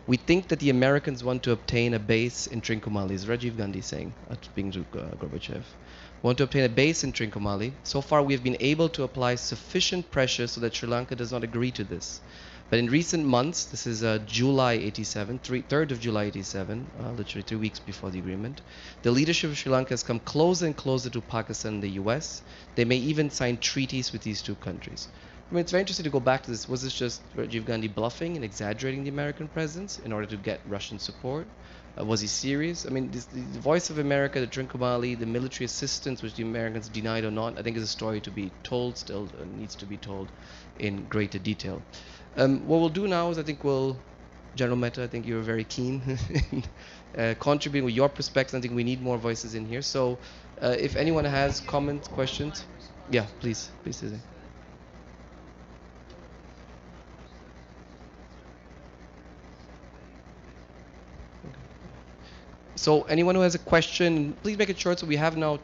We think that the Americans want to obtain a base in Trincomalee, is Rajiv Gandhi saying, speaking to Gorbachev. Want to obtain a base in Trincomalee. So far we have been able to apply sufficient pressure so that Sri Lanka does not agree to this. But in recent months, this is July 87, 3rd of July 87, literally 3 weeks before the agreement, the leadership of Sri Lanka has come closer and closer to Pakistan and the US. They may even sign treaties with these two countries. I mean, it's very interesting to go back to this. Was this just Rajiv Gandhi bluffing and exaggerating the American presence in order to get Russian support? Was he serious? I mean, the voice of America, the Trincomalee, the military assistance, which the Americans denied or not, I think is a story to be told still, needs to be told in greater detail. What we'll do now is I think General Mehta, I think you're very keen in contributing with your perspective. I think we need more voices in here. So if anyone has comments, questions, yeah, please, Susan. So anyone who has a question, please make it short. So we have now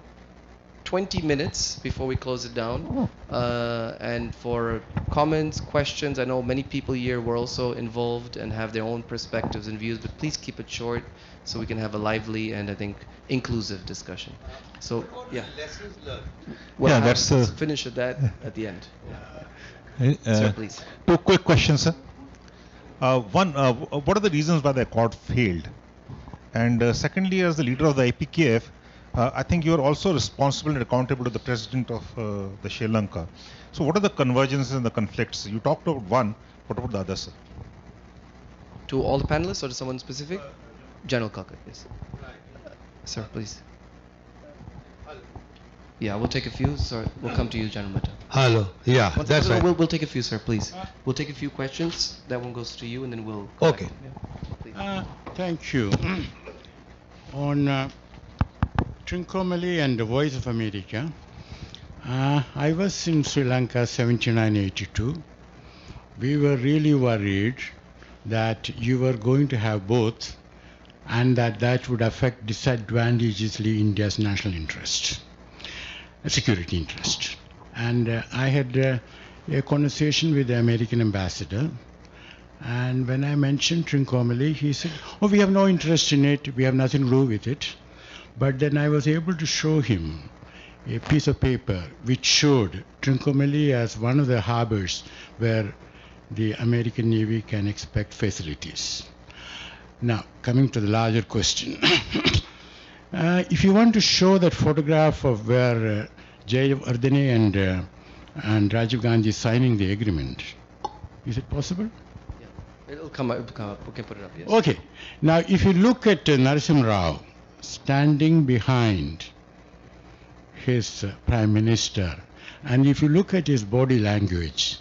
20 minutes before we close it down. And for comments, questions, I know many people here were also involved and have their own perspectives and views, but please keep it short so we can have a lively and I think inclusive discussion. So yeah, well, let's finish at that at the end. Sir, please. Two quick questions, sir. One, what are the reasons why the accord failed? And secondly, as the leader of the IPKF, I think you are also responsible and accountable to the president of the Sri Lanka. So what are the convergences and the conflicts? You talked about one, what about the other, sir? To all the panelists or to someone specific? General Kakar, yes. Sir, please. Yeah, we'll take a few. Sorry, we'll come to you, General Mehta. Hello. Yeah, that's right. We'll take a few, sir, please. We'll take a few questions. That one goes to you, and then we'll. Okay. Yeah, thank you. On Trincomalee and the Voice of America, I was in Sri Lanka 79-82. We were really worried that you were going to have both and that would affect disadvantageously India's national interest, security interest. And I had a conversation with the American ambassador, and when I mentioned Trincomalee, he said, oh, we have no interest in it, we have nothing to do with it. But then I was able to show him a piece of paper which showed Trincomalee as one of the harbors where the American Navy can expect facilities. Now, coming to the larger question. If you want to show that photograph of where J. Ardene and Rajiv Gandhi signing the agreement, is it possible? Yeah, it'll come up. We can put it up, yes. Okay. Now, if you look at Narasimha Rao standing behind his Prime Minister, and if you look at his body language,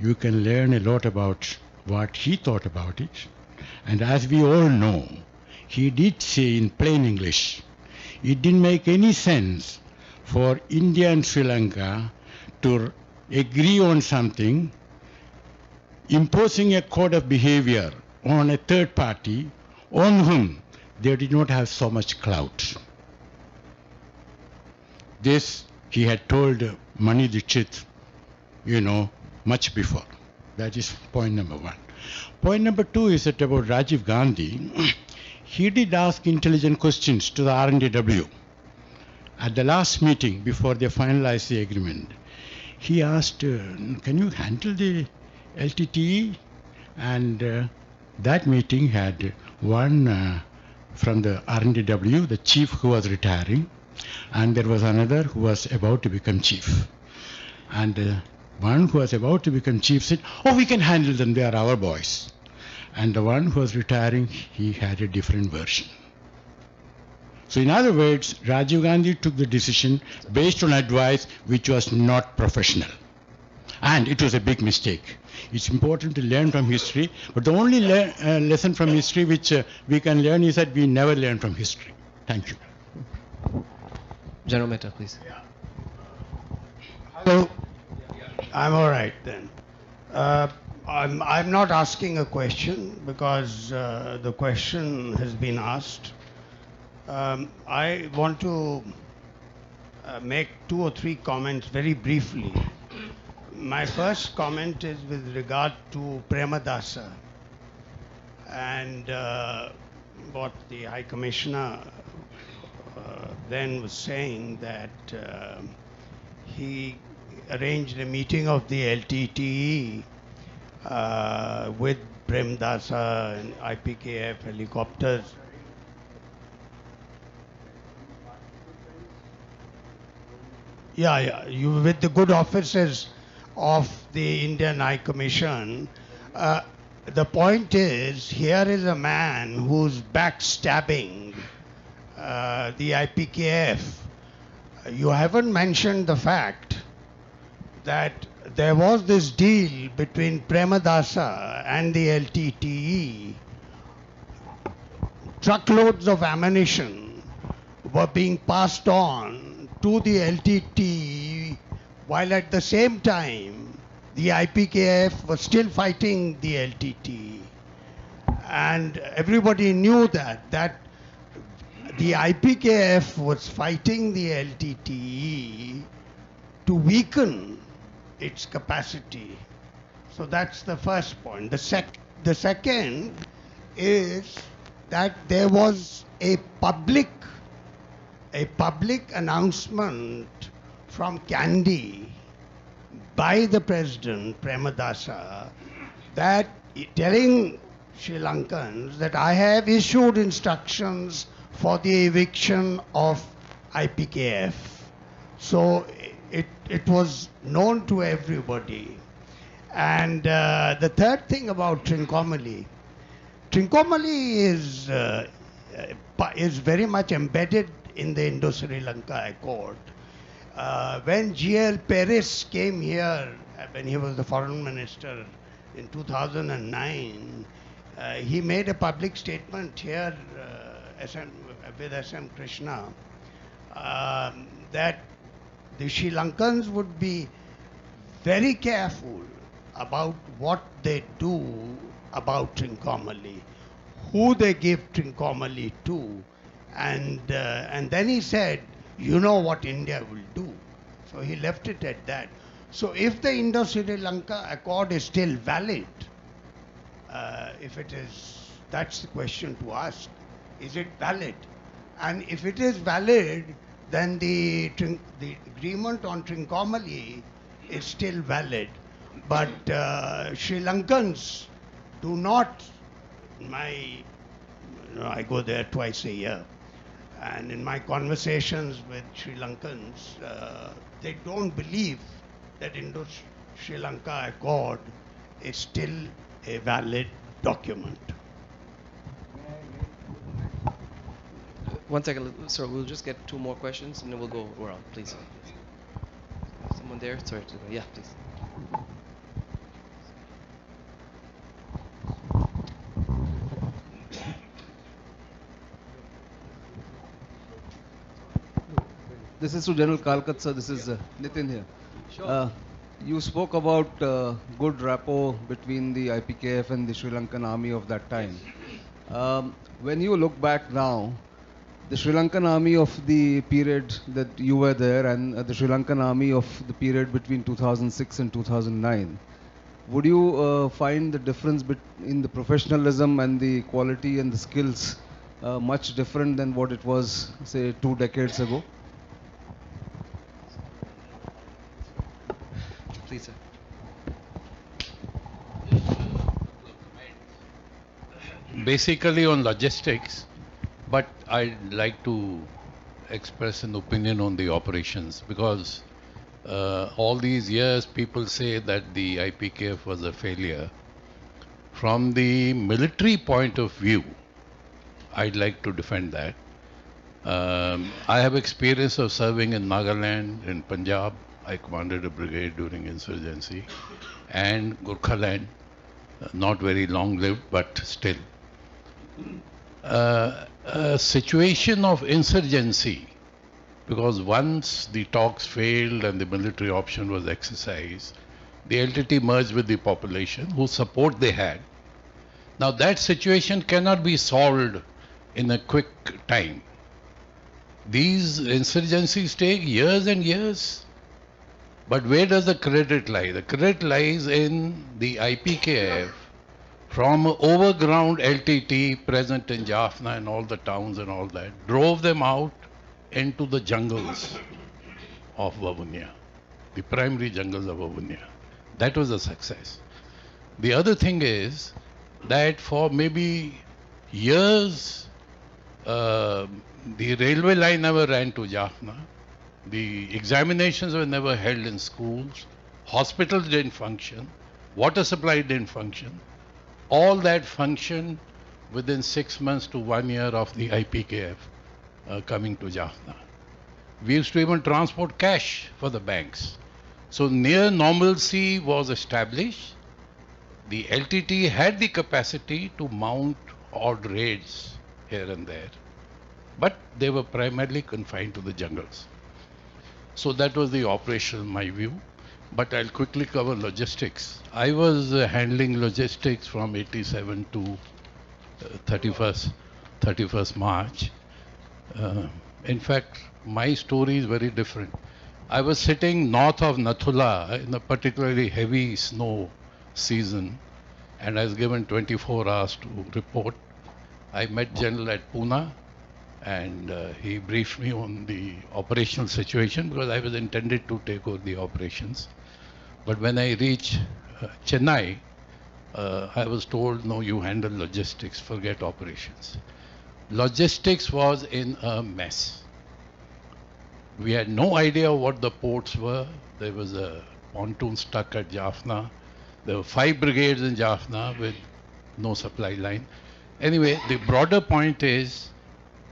you can learn a lot about what he thought about it. And as we all know, he did say in plain English, it didn't make any sense for India and Sri Lanka to agree on something, imposing a code of behavior on a third party on whom they did not have so much clout. This he had told Mani Dixit, much before. That is point number one. Point number two is that about Rajiv Gandhi. He did ask intelligent questions to the RNDW. At the last meeting, before they finalized the agreement, he asked, can you handle the LTTE? And that meeting had one from the RNDW, the chief who was retiring, and there was another who was about to become chief. And one who was about to become chief said, oh, we can handle them, they are our boys. And the one who was retiring, he had a different version. So in other words, Rajiv Gandhi took the decision based on advice which was not professional. And it was a big mistake. It's important to learn from history, but the only lesson from history which we can learn is that we never learn from history. Thank you. General Mehta, please. Hello. I'm all right then. I'm not asking a question because the question has been asked. I want to make 2 or 3 comments very briefly. My first comment is with regard to Premadasa and what the High Commissioner then was saying, that he arranged a meeting of the LTTE with Premadasa and IPKF helicopters. Yeah, you with the good officers of the Indian High Commission. The point is, here is a man who's backstabbing the IPKF. You haven't mentioned the fact that there was this deal between Premadasa and the LTTE. Truckloads of ammunition were being passed on to the LTTE, while at the same time the IPKF was still fighting the LTTE. And everybody knew that the IPKF was fighting the LTTE to weaken its capacity. So that's the first point. The second is that there was a public announcement from Kandy by the President Premadasa that telling Sri Lankans that I have issued instructions for the eviction of IPKF. So it was known to everybody. And the third thing about Trincomalee is very much embedded in the Indo-Sri Lanka Accord. When G.L. Peris came here, when he was the foreign minister in 2009, he made a public statement here with S.M. Krishna that the Sri Lankans would be very careful about what they do about Trincomalee, who they give Trincomalee to, and then he said, you know what India will do. So he left it at that. So if the Indo-Sri Lanka Accord is still valid, if it is, that's the question to ask. Is it valid? And if it is valid, then the agreement on Trincomalee is still valid. But Sri Lankans do not, I go there twice a year, and in my conversations with Sri Lankans, they don't believe that Indo-Sri Lanka Accord is still a valid document. 1 second, sir, we'll just get 2 more questions and then we'll go around, please. Someone there? Sorry. Yeah, please. This is to General Kalkat, sir. This is Nitin here. You spoke about good rapport between the IPKF and the Sri Lankan army of that time. When you look back now, the Sri Lankan army of the period that you were there and the Sri Lankan army of the period between 2006 and 2009, would you find the difference in the professionalism and the quality and the skills much different than what it was, say, 2 decades ago? Please, sir. Basically on logistics, but I'd like to express an opinion on the operations, because all these years people say that the IPKF was a failure. From the military point of view, I'd like to defend that. I have experience of serving in Nagaland, in Punjab. I commanded a brigade during insurgency, and Gurkhaland, not very long-lived, but still. A situation of insurgency, because once the talks failed and the military option was exercised, the LTT merged with the population, whose support they had. Now that situation cannot be solved in a quick time. These insurgencies take years and years. But where does the credit lie? The credit lies in the IPKF from overground LTT present in Jaffna and all the towns and all that, drove them out into the jungles of Vavonia, the primary jungles of Vavonia. That was a success. The other thing is that for maybe years, the railway line never ran to Jaffna. The examinations were never held in schools. Hospitals didn't function. Water supply didn't function. All that functioned within 6 months to 1 year of the IPKF coming to Jaffna. We used to even transport cash for the banks. So near normalcy was established. The LTT had the capacity to mount odd raids here and there, but they were primarily confined to the jungles. So that was the operation, my view. But I'll quickly cover logistics. I was handling logistics from 87 to 31st March. In fact, my story is very different. I was sitting north of Nathula in a particularly heavy snow season, and I was given 24 hours to report. I met General at Pune, and he briefed me on the operational situation, because I was intended to take over the operations. But when I reached Chennai, I was told, no, you handle logistics, forget operations. Logistics was in a mess. We had no idea what the ports were. There was a pontoon stuck at Jaffna. There were 5 brigades in Jaffna with no supply line. Anyway, the broader point is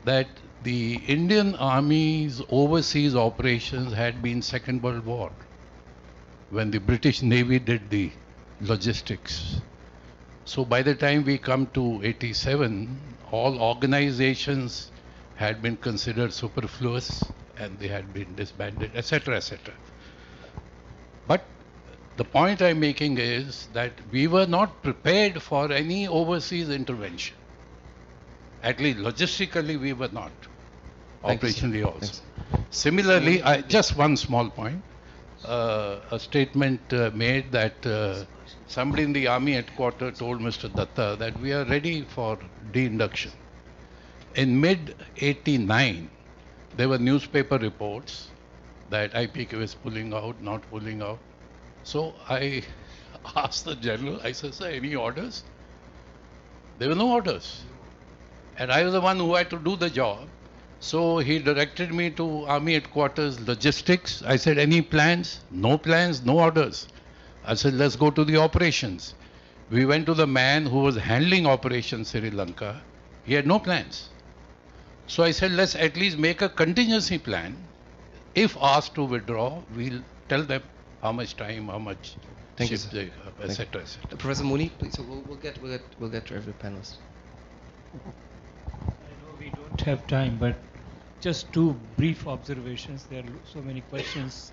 that the Indian Army's overseas operations had been Second World War, when the British Navy did the logistics. So by the time we come to 87, all organizations had been considered superfluous and they had been disbanded, etc., etc. But the point I'm making is that we were not prepared for any overseas intervention. At least logistically we were not. Operationally also. Similarly, just one small point. A statement made that somebody in the army headquarters told Mr. Datta that we are ready for de-induction. In mid-89, there were newspaper reports that IPKF is pulling out, not pulling out. So I asked the general, I said, sir, any orders? There were no orders. And I was the one who had to do the job. So he directed me to Army Headquarters Logistics. I said, any plans? No plans, no orders. I said, let's go to the operations. We went to the man who was handling Operation Sri Lanka. He had no plans. So I said, let's at least make a contingency plan. If asked to withdraw, we'll tell them how much time, how much ships they have, etc., etc. Professor Mooney, please. So we'll get to every panelist. I know we don't have time, but just two brief observations. There are so many questions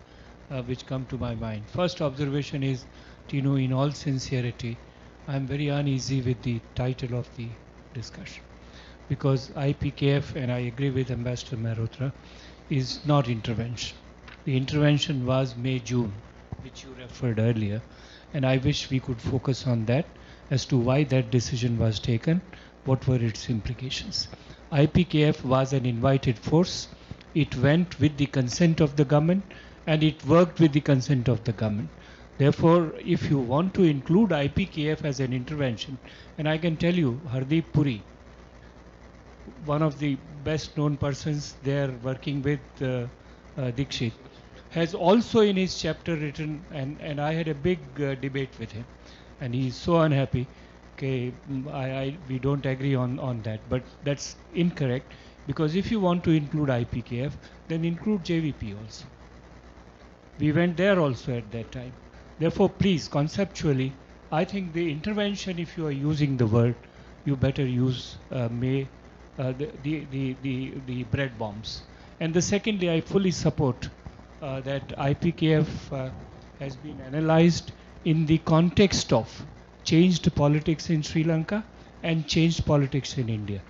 which come to my mind. First observation is, Tino, in all sincerity, I'm very uneasy with the title of the discussion, because IPKF, and I agree with Ambassador Mehrotra, is not intervention. The intervention was May-June, which you referred earlier, and I wish we could focus on that as to why that decision was taken, what were its implications. IPKF was an invited force. It went with the consent of the government, and it worked with the consent of the government. Therefore, if you want to include IPKF as an intervention, and I can tell you, Hardeep Puri, one of the best known persons there working with Dikshit, has also in his chapter written, and I had a big debate with him, and he is so unhappy. Okay, we don't agree on that, but that's incorrect, because if you want to include IPKF, then include JVP also. We went there also at that time. Therefore, please, conceptually, I think the intervention, if you are using the word, you better use the bread bombs. And the secondly, I fully support that IPKF has been analyzed in the context of changed politics in Sri Lanka and changed politics in India.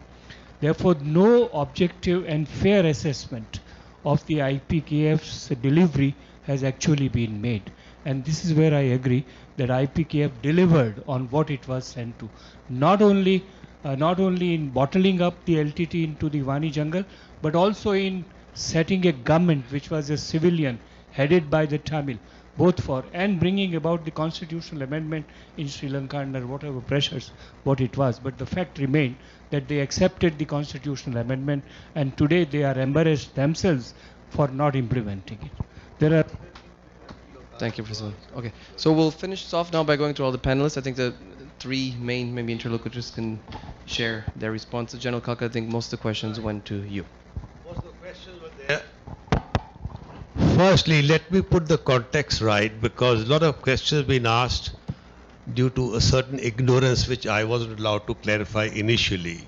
Therefore, no objective and fair assessment of the IPKF's delivery has actually been made. And this is where I agree that IPKF delivered on what it was sent to. Not only in bottling up the LTT into the Vani jungle, but also in setting a government which was a civilian headed by the Tamil, both for and bringing about the constitutional amendment in Sri Lanka under whatever pressures what it was. But the fact remained that they accepted the constitutional amendment, and today they are embarrassed themselves for not implementing it. There are. Thank you, Professor. Okay, so we'll finish this off now by going to all the panelists. I think the three main maybe interlocutors can share their responses. General Kalka, I think most of the questions went to you. Most of the questions were there. Firstly, let me put the context right, because a lot of questions have been asked due to a certain ignorance which I wasn't allowed to clarify initially.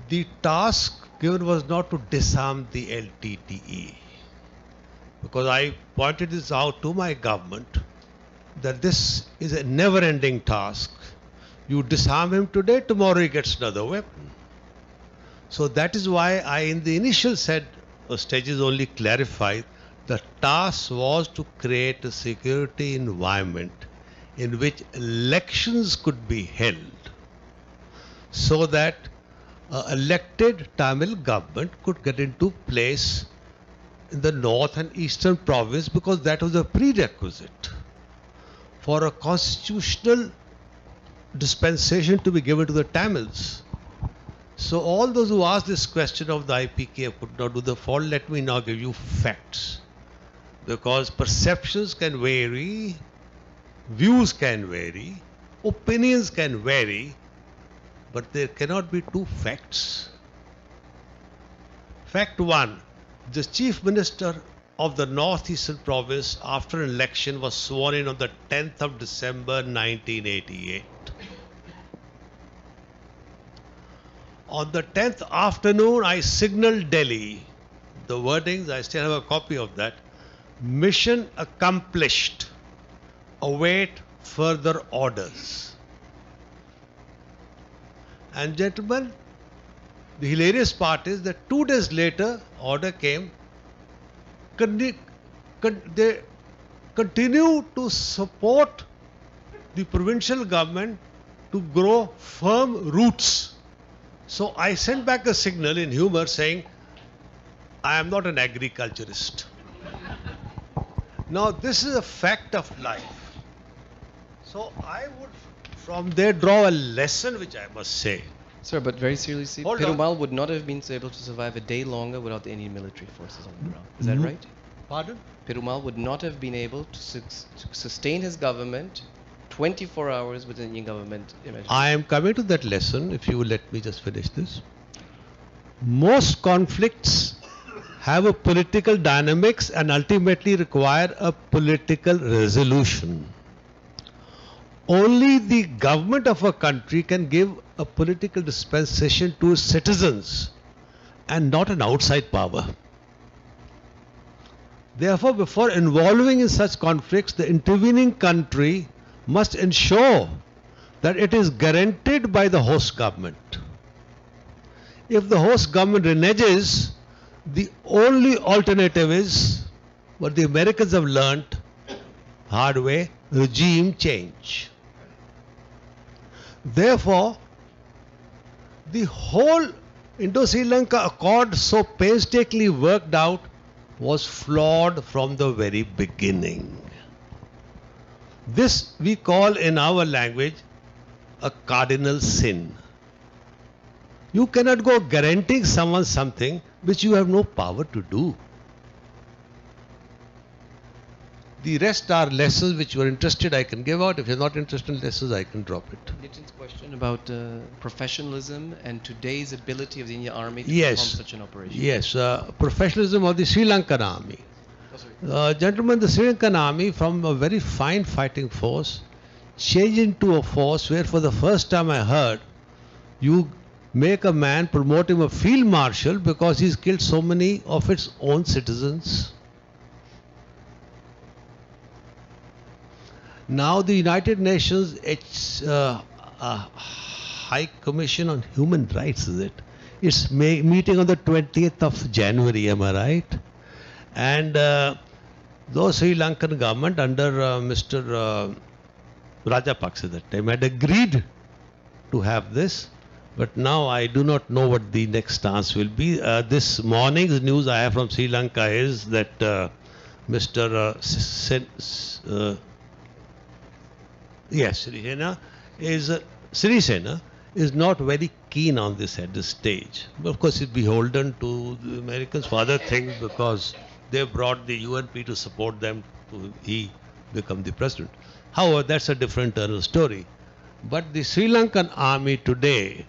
The task given was not to disarm the LTTE, because I pointed this out to my government that this is a never-ending task. You disarm him today, tomorrow he gets another weapon. So that is why I in the initial stages only clarified the task was to create a security environment in which elections could be held so that elected Tamil government could get into place in the north and eastern province, because that was a prerequisite for a constitutional dispensation to be given to the Tamils. So all those who asked this question of the IPKF could not do the fall. Let me now give you facts, because perceptions can vary, views can vary, opinions can vary, but there cannot be two facts. Fact one, the Chief Minister of the Northeastern Province after an election was sworn in on the 10th of December 1988. On the 10th afternoon, I signaled Delhi. The wordings, I still have a copy of that. Mission accomplished. Await further orders. And gentlemen, the hilarious part is that 2 days later, order came. They continue to support the provincial government to grow firm roots. So I sent back a signal in humor saying, I am not an agriculturist. Now this is a fact of life. So I would from there draw a lesson which I must say. Sir, but very seriously, Hold Perumal would not have been able to survive a day longer without the Indian military forces on the ground. Is that right? Pardon? Perumal would not have been able to sustain his government 24 hours with the Indian government. I am coming to that lesson, if you will let me just finish this. Most conflicts have a political dynamics and ultimately require a political resolution. Only the government of a country can give a political dispensation to its citizens. and not an outside power. Therefore, before involving in such conflicts, the intervening country must ensure that it is guaranteed by the host government. If the host government reneges, the only alternative is what the Americans have learnt hard way: regime change. Therefore, the whole Indo-Sri Lanka Accord, so painstakingly worked out, was flawed from the very beginning. This we call in our language a cardinal sin. You cannot go guaranteeing someone something which you have no power to do. The rest are lessons which you are interested, I can give out. If you're not interested in lessons, I can drop it. Nitin's question about professionalism and today's ability of the Indian Army to Yes. perform such an operation. Yes, professionalism of the Sri Lankan Army. Gentlemen, the Sri Lankan Army, from a very fine fighting force, changed into a force where for the first time I heard you make a man, promote him a field marshal because he's killed so many of its own citizens. Now the United Nations High Commission on Human Rights, is it? It's meeting on the 20th of January, am I right? And though Sri Lankan government under Mr. Rajapaksa that time had agreed to have this, but now I do not know what the next stance will be. This morning's news I have from Sri Lanka is that Mr. Sri Sena is not very keen on this at this stage. But of course, it's beholden to the Americans for other things because they brought the UNP to support them to he become the president. However, that's a different internal story. But the Sri Lankan army today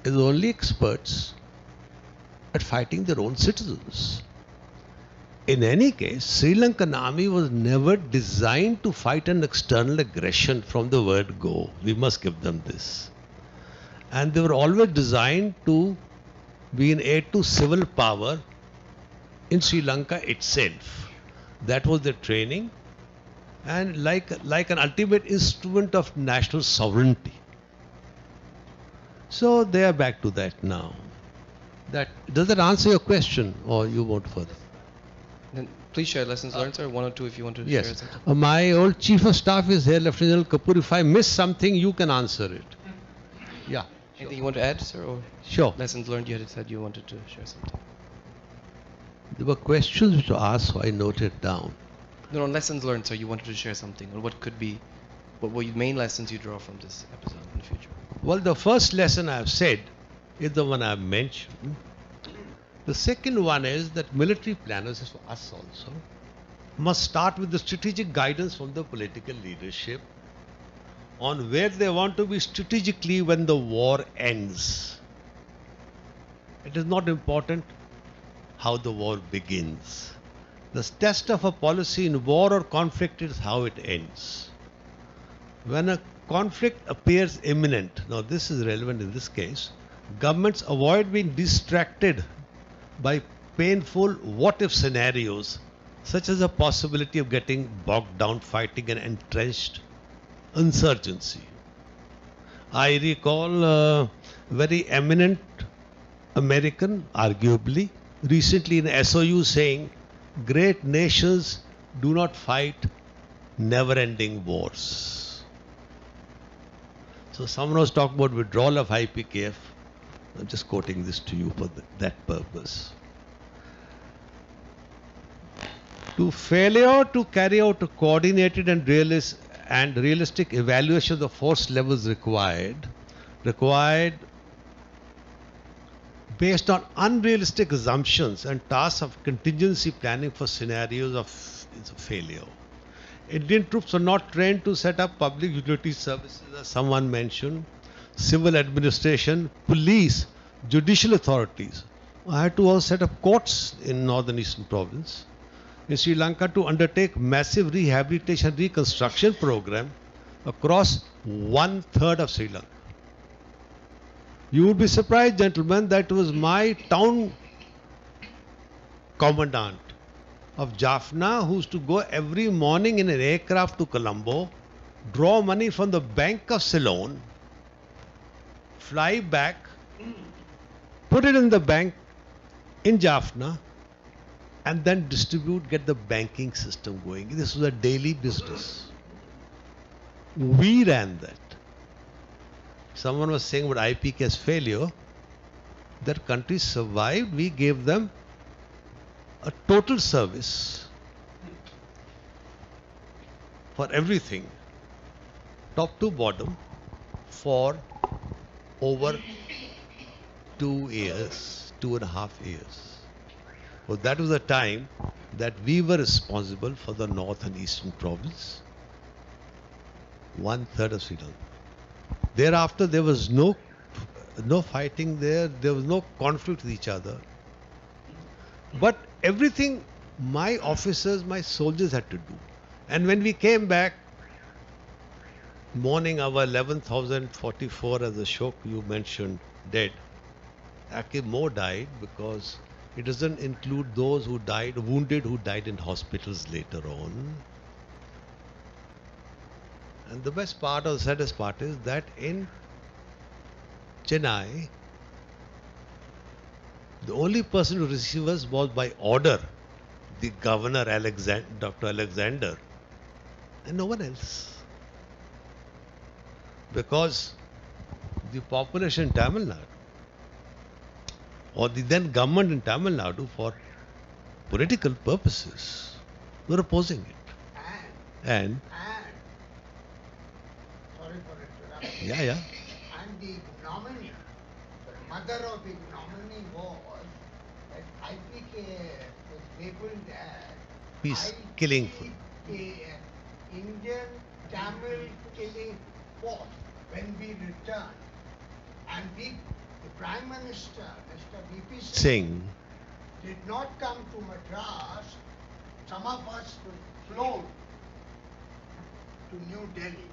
is only experts at fighting their own citizens. In any case, Sri Lankan army was never designed to fight an external aggression from the word go. We must give them this. And they were always designed to be in aid to civil power in Sri Lanka itself. That was their training, and like an ultimate instrument of national sovereignty. So they are back to that now. Does that answer your question, or you want further? Then please share lessons learned, sir. One or two if you want to share Yes. something. My old chief of staff is here, Lieutenant Kapoor. If I miss something, you can answer it. Yeah. Anything you want to add, sir? Or Sure. lessons learned, you had said you wanted to share something. There were questions which were asked, so I noted down. No, lessons learned, sir. You wanted to share something. Or what could be, what were the main lessons you draw from this episode in the future? Well, the first lesson I have said is the one I have mentioned. The second one is that military planners, is for us also, must start with the strategic guidance from the political leadership on where they want to be strategically when the war ends. It is not important how the war begins. The test of a policy in war or conflict is how it ends. When a conflict appears imminent, now this is relevant in this case, governments avoid being distracted by painful what-if scenarios, such as the possibility of getting bogged down fighting an entrenched insurgency. I recall a very eminent American, arguably, recently in SOU saying, great nations do not fight never-ending wars. So someone was talking about withdrawal of IPKF. I'm just quoting this to you for that purpose. To failure to carry out a coordinated and realistic evaluation of the force levels required based on unrealistic assumptions and tasks of contingency planning for scenarios of failure. Indian troops are not trained to set up public utility services, as someone mentioned, civil administration, police, judicial authorities. I had to also set up courts in northern eastern province. In Sri Lanka to undertake massive rehabilitation reconstruction program across 1/3 of Sri Lanka. You would be surprised, gentlemen, that was my town commandant of Jaffna who used to go every morning in an aircraft to Colombo, draw money from the Bank of Ceylon, fly back, put it in the bank in Jaffna, and then distribute, get the banking system going. This was a daily business. We ran that. Someone was saying about IPK's failure. That country survived. We gave them a total service for everything, top to bottom, for over 2 years, 2.5 years. Well, that was the time that we were responsible for the north and eastern province, 1/3 of Sri Lanka. Thereafter, there was no fighting there. There was no conflict with each other. But everything my officers, my soldiers had to do. And when we came back, mourning our 11,044 as Ashok you mentioned dead, actually more died because it doesn't include those who died, wounded who died in hospitals later on. And the best part or the saddest part is that in Chennai, the only person who received us was by order, the governor Dr. Alexander, and no one else. Because the population in Tamil Nadu, or the then government in Tamil Nadu, for political purposes, were opposing it. And sorry for interrupting. yeah. And the ignominy, the mother of ignominy was that IPKF was labeled as Peace killing. IPKF, Indian Tamil Killing Force, when we returned. And the Prime Minister, Mr. V.P. Singh did not come to Madras. Some of us were flown to New Delhi.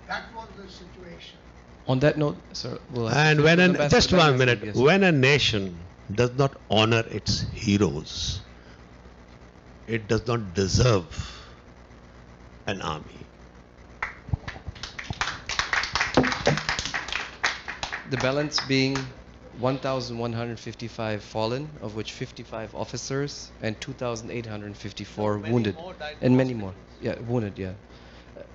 That was the situation. On that note, sir, we'll have And to when Ambassador just one Ambassador, minute, yes. when a nation does not honor its heroes, it does not deserve an army. The balance being 1,155 fallen, of which 55 officers and 2,854 wounded, and many more. Yeah, wounded. Yeah.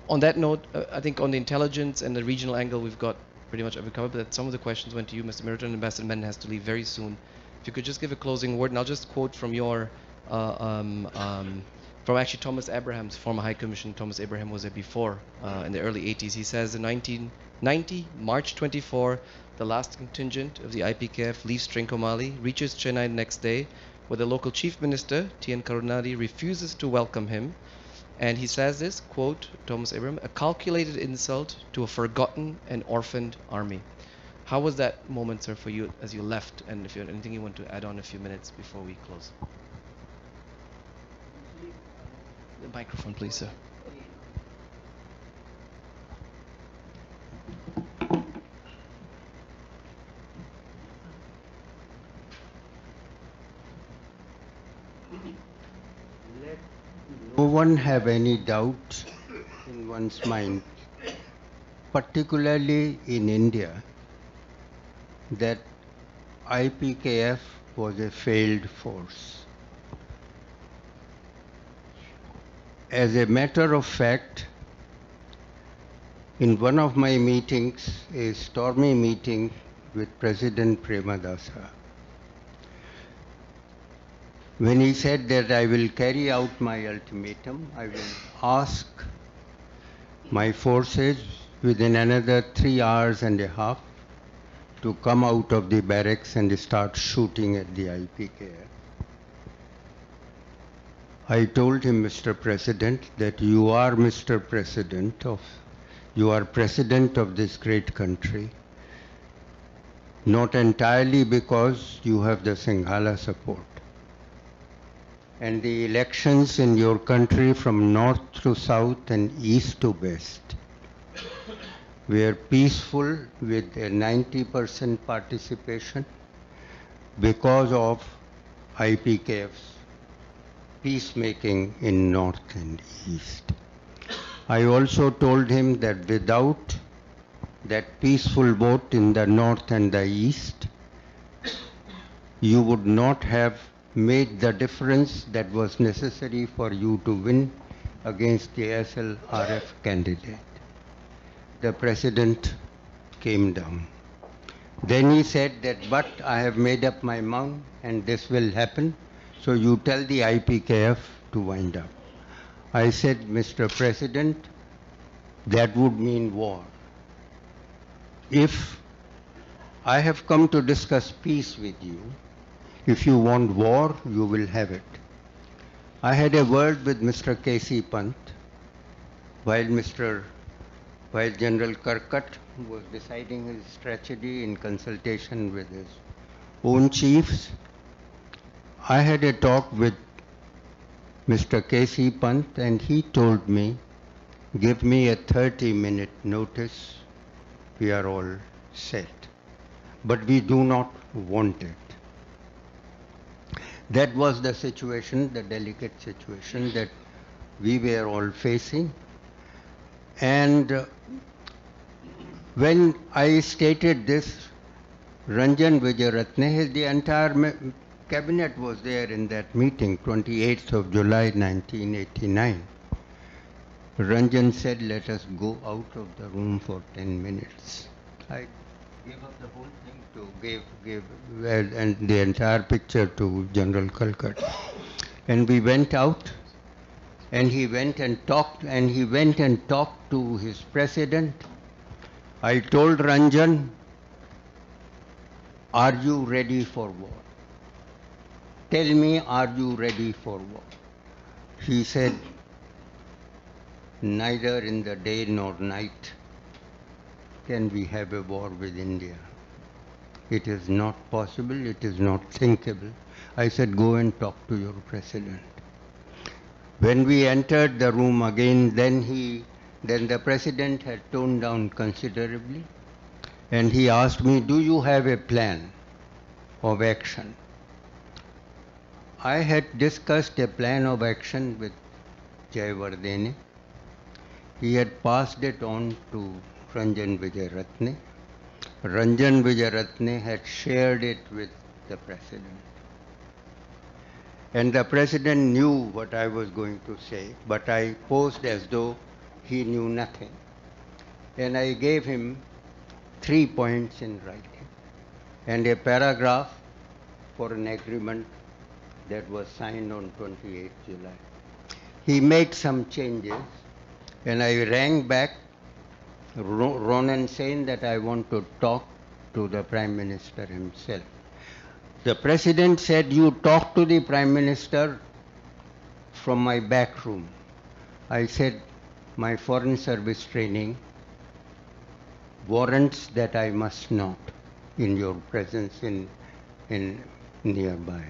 On that note, I think on the intelligence and the regional angle, we've got pretty much covered. But some of the questions went to you, Mr. Mitra, and Ambassador Menon has to leave very soon. If you could just give a closing word, and I'll just quote from your, from actually Thomas Abraham's former High Commissioner. Thomas Abraham was there before in the early 80s. He says in 1990, March 24, the last contingent of the IPKF leaves Trincomalee, reaches Chennai the next day, where the local chief minister, T.N. Karunanidhi, refuses to welcome him. And he says this, quote, Thomas Abraham, a calculated insult to a forgotten and orphaned army. How was that moment, sir, for you as you left? And if you had anything you want to add on a few minutes before we close. The microphone, please, sir. Let no one have any doubt in one's mind, particularly in India, that IPKF was a failed force. As a matter of fact, in one of my meetings, a stormy meeting with President Premadasa, when he said that I will carry out my ultimatum, I will ask my forces within another 3 hours and a half to come out of the barracks and start shooting at the IPKF. I told him, Mr. President, that you are Mr. President you are President of this great country, not entirely because you have the Sinhala support. And the elections in your country from north to south and east to west were peaceful with a 90% participation because of IPKF's peacemaking in North and East. I also told him that without that peaceful vote in the North and the East, you would not have made the difference that was necessary for you to win against the SLRF candidate. The president came down. Then he said that, but I have made up my mind and this will happen, so you tell the IPKF to wind up. I said, Mr. President, that would mean war. If I have come to discuss peace with you, if you want war, you will have it. I had a word with Mr. K.C. Pant while General Karkat was deciding his strategy in consultation with his own chiefs. I had a talk with Mr. K.C. Pant and he told me, give me a 30-minute notice, we are all set. But we do not want it. That was the situation, the delicate situation that we were all facing. And when I stated this, Ranjan Vijayaratne, the entire cabinet was there in that meeting, 28th of July 1989. Ranjan said, let us go out of the room for 10 minutes. I gave up the whole thing to give and the entire picture to General Kalkat. And we went out and he went and talked to his president. I told Ranjan, are you ready for war? Tell me, are you ready for war? He said, neither in the day nor night can we have a war with India. It is not possible, it is not thinkable. I said, go and talk to your president. When we entered the room again, then the president had toned down considerably and he asked me, do you have a plan of action? I had discussed a plan of action with Jayawardene. He had passed it on to Ranjan Vijayaratne. Ranjan Vijayaratne had shared it with the president. And the president knew what I was going to say, but I posed as though he knew nothing. And I gave him 3 points in writing and a paragraph for an agreement that was signed on 28th July. He made some changes and I rang back Ronan saying that I want to talk to the Prime Minister himself. The President said, you talk to the Prime Minister from my back room. I said, my foreign service training warrants that I must not in your presence in nearby.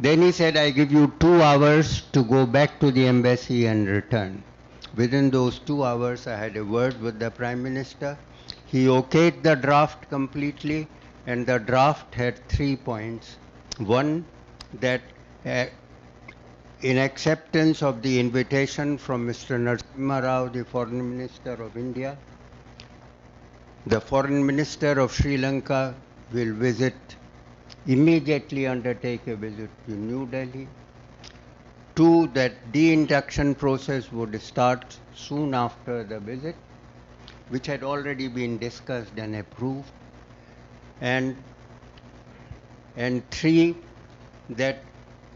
Then he said, I give you 2 hours to go back to the embassy and return. Within those 2 hours, I had a word with the Prime Minister. He okayed the draft completely, and the draft had 3 points. One, that in acceptance of the invitation from Mr. Narasimha Rao, the Foreign Minister of India, the Foreign Minister of Sri Lanka will immediately undertake a visit to New Delhi. 2, that de-induction process would start soon after the visit, which had already been discussed and approved. And 3, that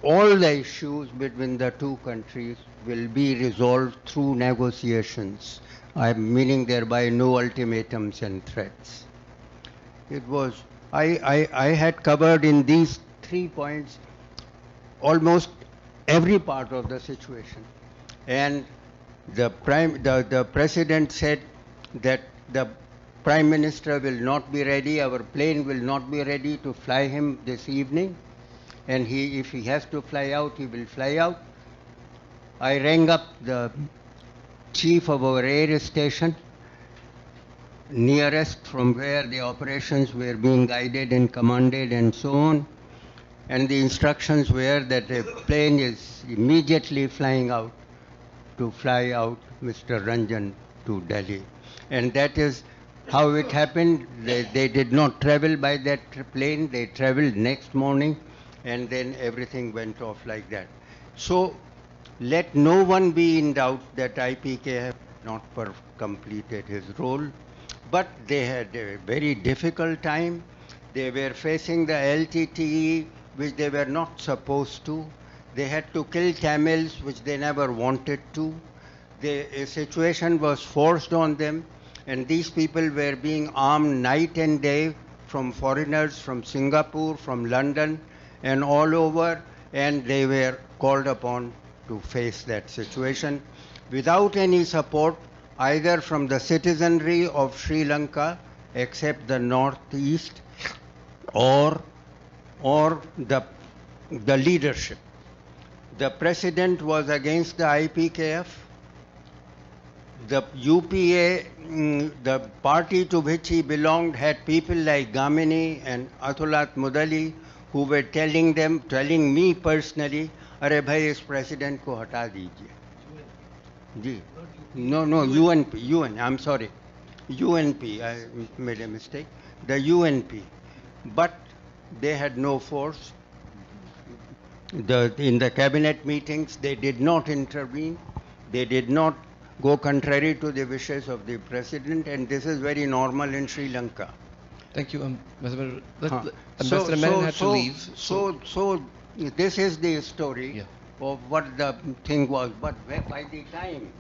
all the issues between the 2 countries will be resolved through negotiations. I am meaning thereby no ultimatums and threats. It was, I had covered in these 3 points almost every part of the situation. And the President said that the Prime Minister will not be ready, our plane will not be ready to fly him this evening. And if he has to fly out, he will fly out. I rang up the chief of our air station, nearest from where the operations were being guided and commanded and so on. And the instructions were that a plane is immediately flying out to fly out Mr. Ranjan to Delhi. And that is how it happened. They did not travel by that plane. They traveled next morning, and then everything went off like that. So let no one be in doubt that IPKF not completed his role, but they had a very difficult time. They were facing the LTTE, which they were not supposed to. They had to kill Tamils, which they never wanted to. A situation was forced on them, and these people were being armed night and day from foreigners, from Singapore, from London, and all over, and they were called upon to face that situation without any support either from the citizenry of Sri Lanka, except the northeast, or the leadership. The president was against the IPKF. The UPA, the party to which he belonged, had people like Gamini and Atulat Mudali who were telling me personally, "Arey bhai, is president ko hata dijiye." Ji. No, UNP, I'm sorry. UNP, I made a mistake. The UNP. But they had no force. In the cabinet meetings, they did not intervene. They did not go contrary to the wishes of the president, and this is very normal in Sri Lanka. Thank you, Ambassador. Ambassador Menon had to leave. So this is the story of what the thing was. But by the time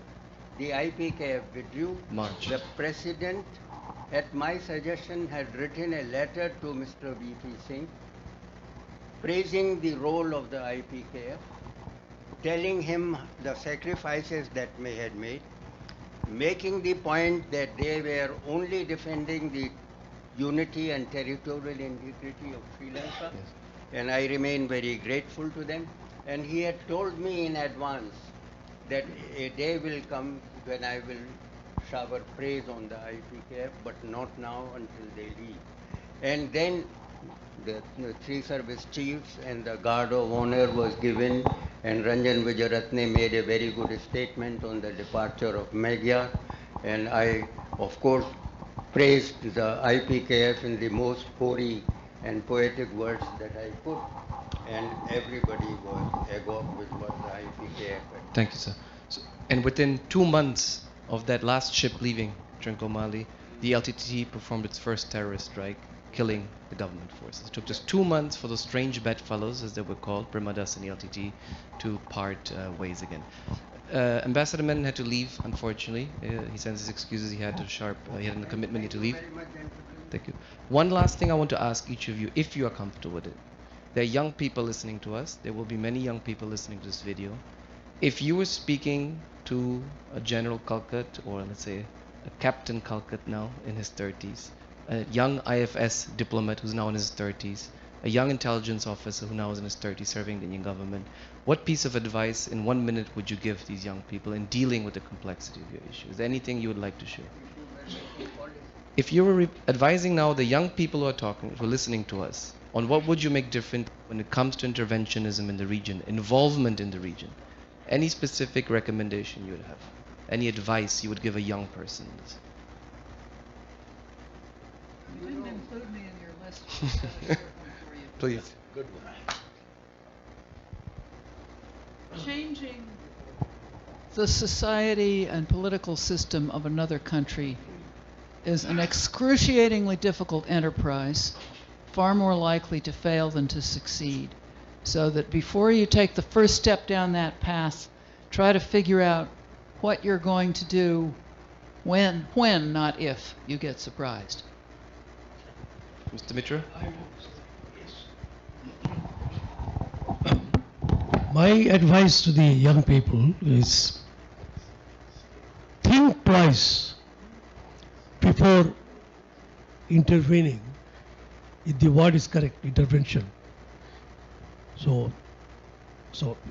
the IPKF withdrew, the president, at my suggestion, had written a letter to Mr. V.P. Singh praising the role of the IPKF, telling him the sacrifices that they had made, making the point that they were only defending the unity and territorial integrity of Sri Lanka, and I remain very grateful to them. And he had told me in advance that a day will come when I will shower praise on the IPKF, but not now until they leave. And then the three service chiefs and the guard of honor was given, and Ranjan Vijayaratne made a very good statement on the departure of Magyar, and I, of course, praised the IPKF in the most hoary and poetic words that I could, and everybody was agog with what the IPKF had. Thank you, sir. And within 2 months of that last ship leaving Trincomalee, the LTTE performed its first terrorist strike, killing the government forces. It took just 2 months for those strange bedfellows, as they were called, Brimadas and the LTTE, to part ways again. Ambassador Menon had to leave, unfortunately. He sends his excuses. He had a commitment, he had to leave. Thank you. One last thing I want to ask each of you, if you are comfortable with it. There are young people listening to us. There will be many young people listening to this video. If you were speaking to a General Kalkat, or let's say a Captain Kalkat now in his 30s, a young IFS diplomat who's now in his 30s, a young intelligence officer who now is in his 30s serving the Indian government, what piece of advice in 1 minute would you give these young people in dealing with the complexity of your issue? Is there anything you would like to share? If you were advising now the young people who are listening to us, on what would you make different when it comes to interventionism in the region, involvement in the region, any specific recommendation you would have? Any advice you would give a young person? You didn't include me in your list. I've got a short one for you. Please. Good one. Changing the society and political system of another country is an excruciatingly difficult enterprise, far more likely to fail than to succeed. So that before you take the first step down that path, try to figure out what you're going to do when, not if, you get surprised. Mr. Mitra? My advice to the young people is think twice before intervening, if the word is correct, intervention. So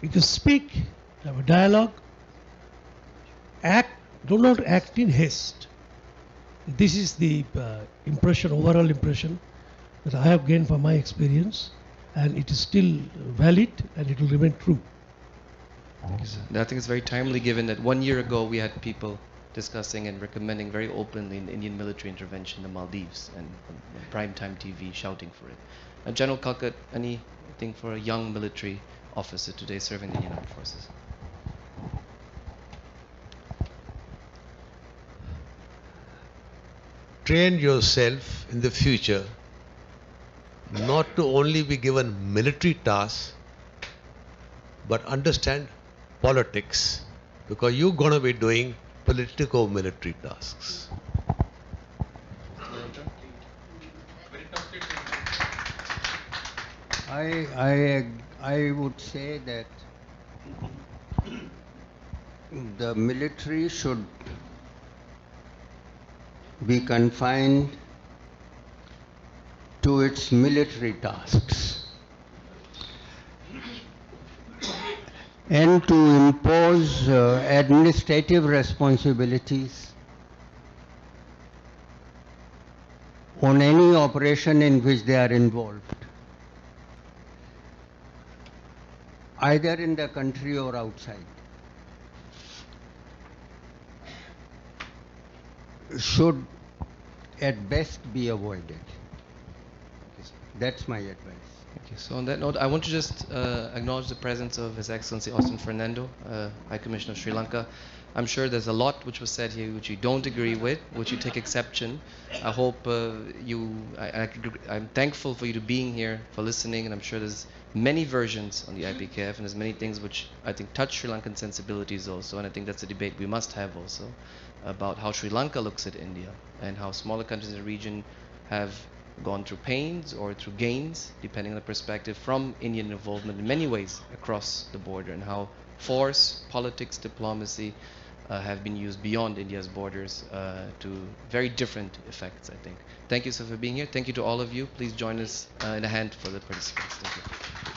you can speak, have a dialogue, act do not act in haste. This is the overall impression that I have gained from my experience, and it is still valid and it will remain true. Thank you, sir. I think it's very timely given that 1 year ago we had people discussing and recommending very openly in Indian military intervention in the Maldives and primetime TV shouting for it. General Kalkat, anything for a young military officer today serving the Indian Armed Forces? Train yourself in the future not to only be given military tasks, but understand politics, because you're going to be doing politico-military tasks. I would say that the military should be confined to its military tasks and to impose administrative responsibilities on any operation in which they are involved, either in the country or outside, should at best be avoided. That's my advice. Thank you. So on that note, I want to just acknowledge the presence of His Excellency Austin Fernando, High Commissioner of Sri Lanka. I'm sure there's a lot which was said here which you don't agree with, which you take exception. I hope I'm thankful for you to being here, for listening, and I'm sure there's many versions on the IPKF, and there's many things which I think touch Sri Lankan sensibilities also, and I think that's a debate we must have also about how Sri Lanka looks at India and how smaller countries in the region have gone through pains or through gains, depending on the perspective, from Indian involvement in many ways across the border, and how force, politics, diplomacy have been used beyond India's borders to very different effects, I think. Thank you, sir, for being here. Thank you to all of you. Please join us in a hand for the participants. Thank you.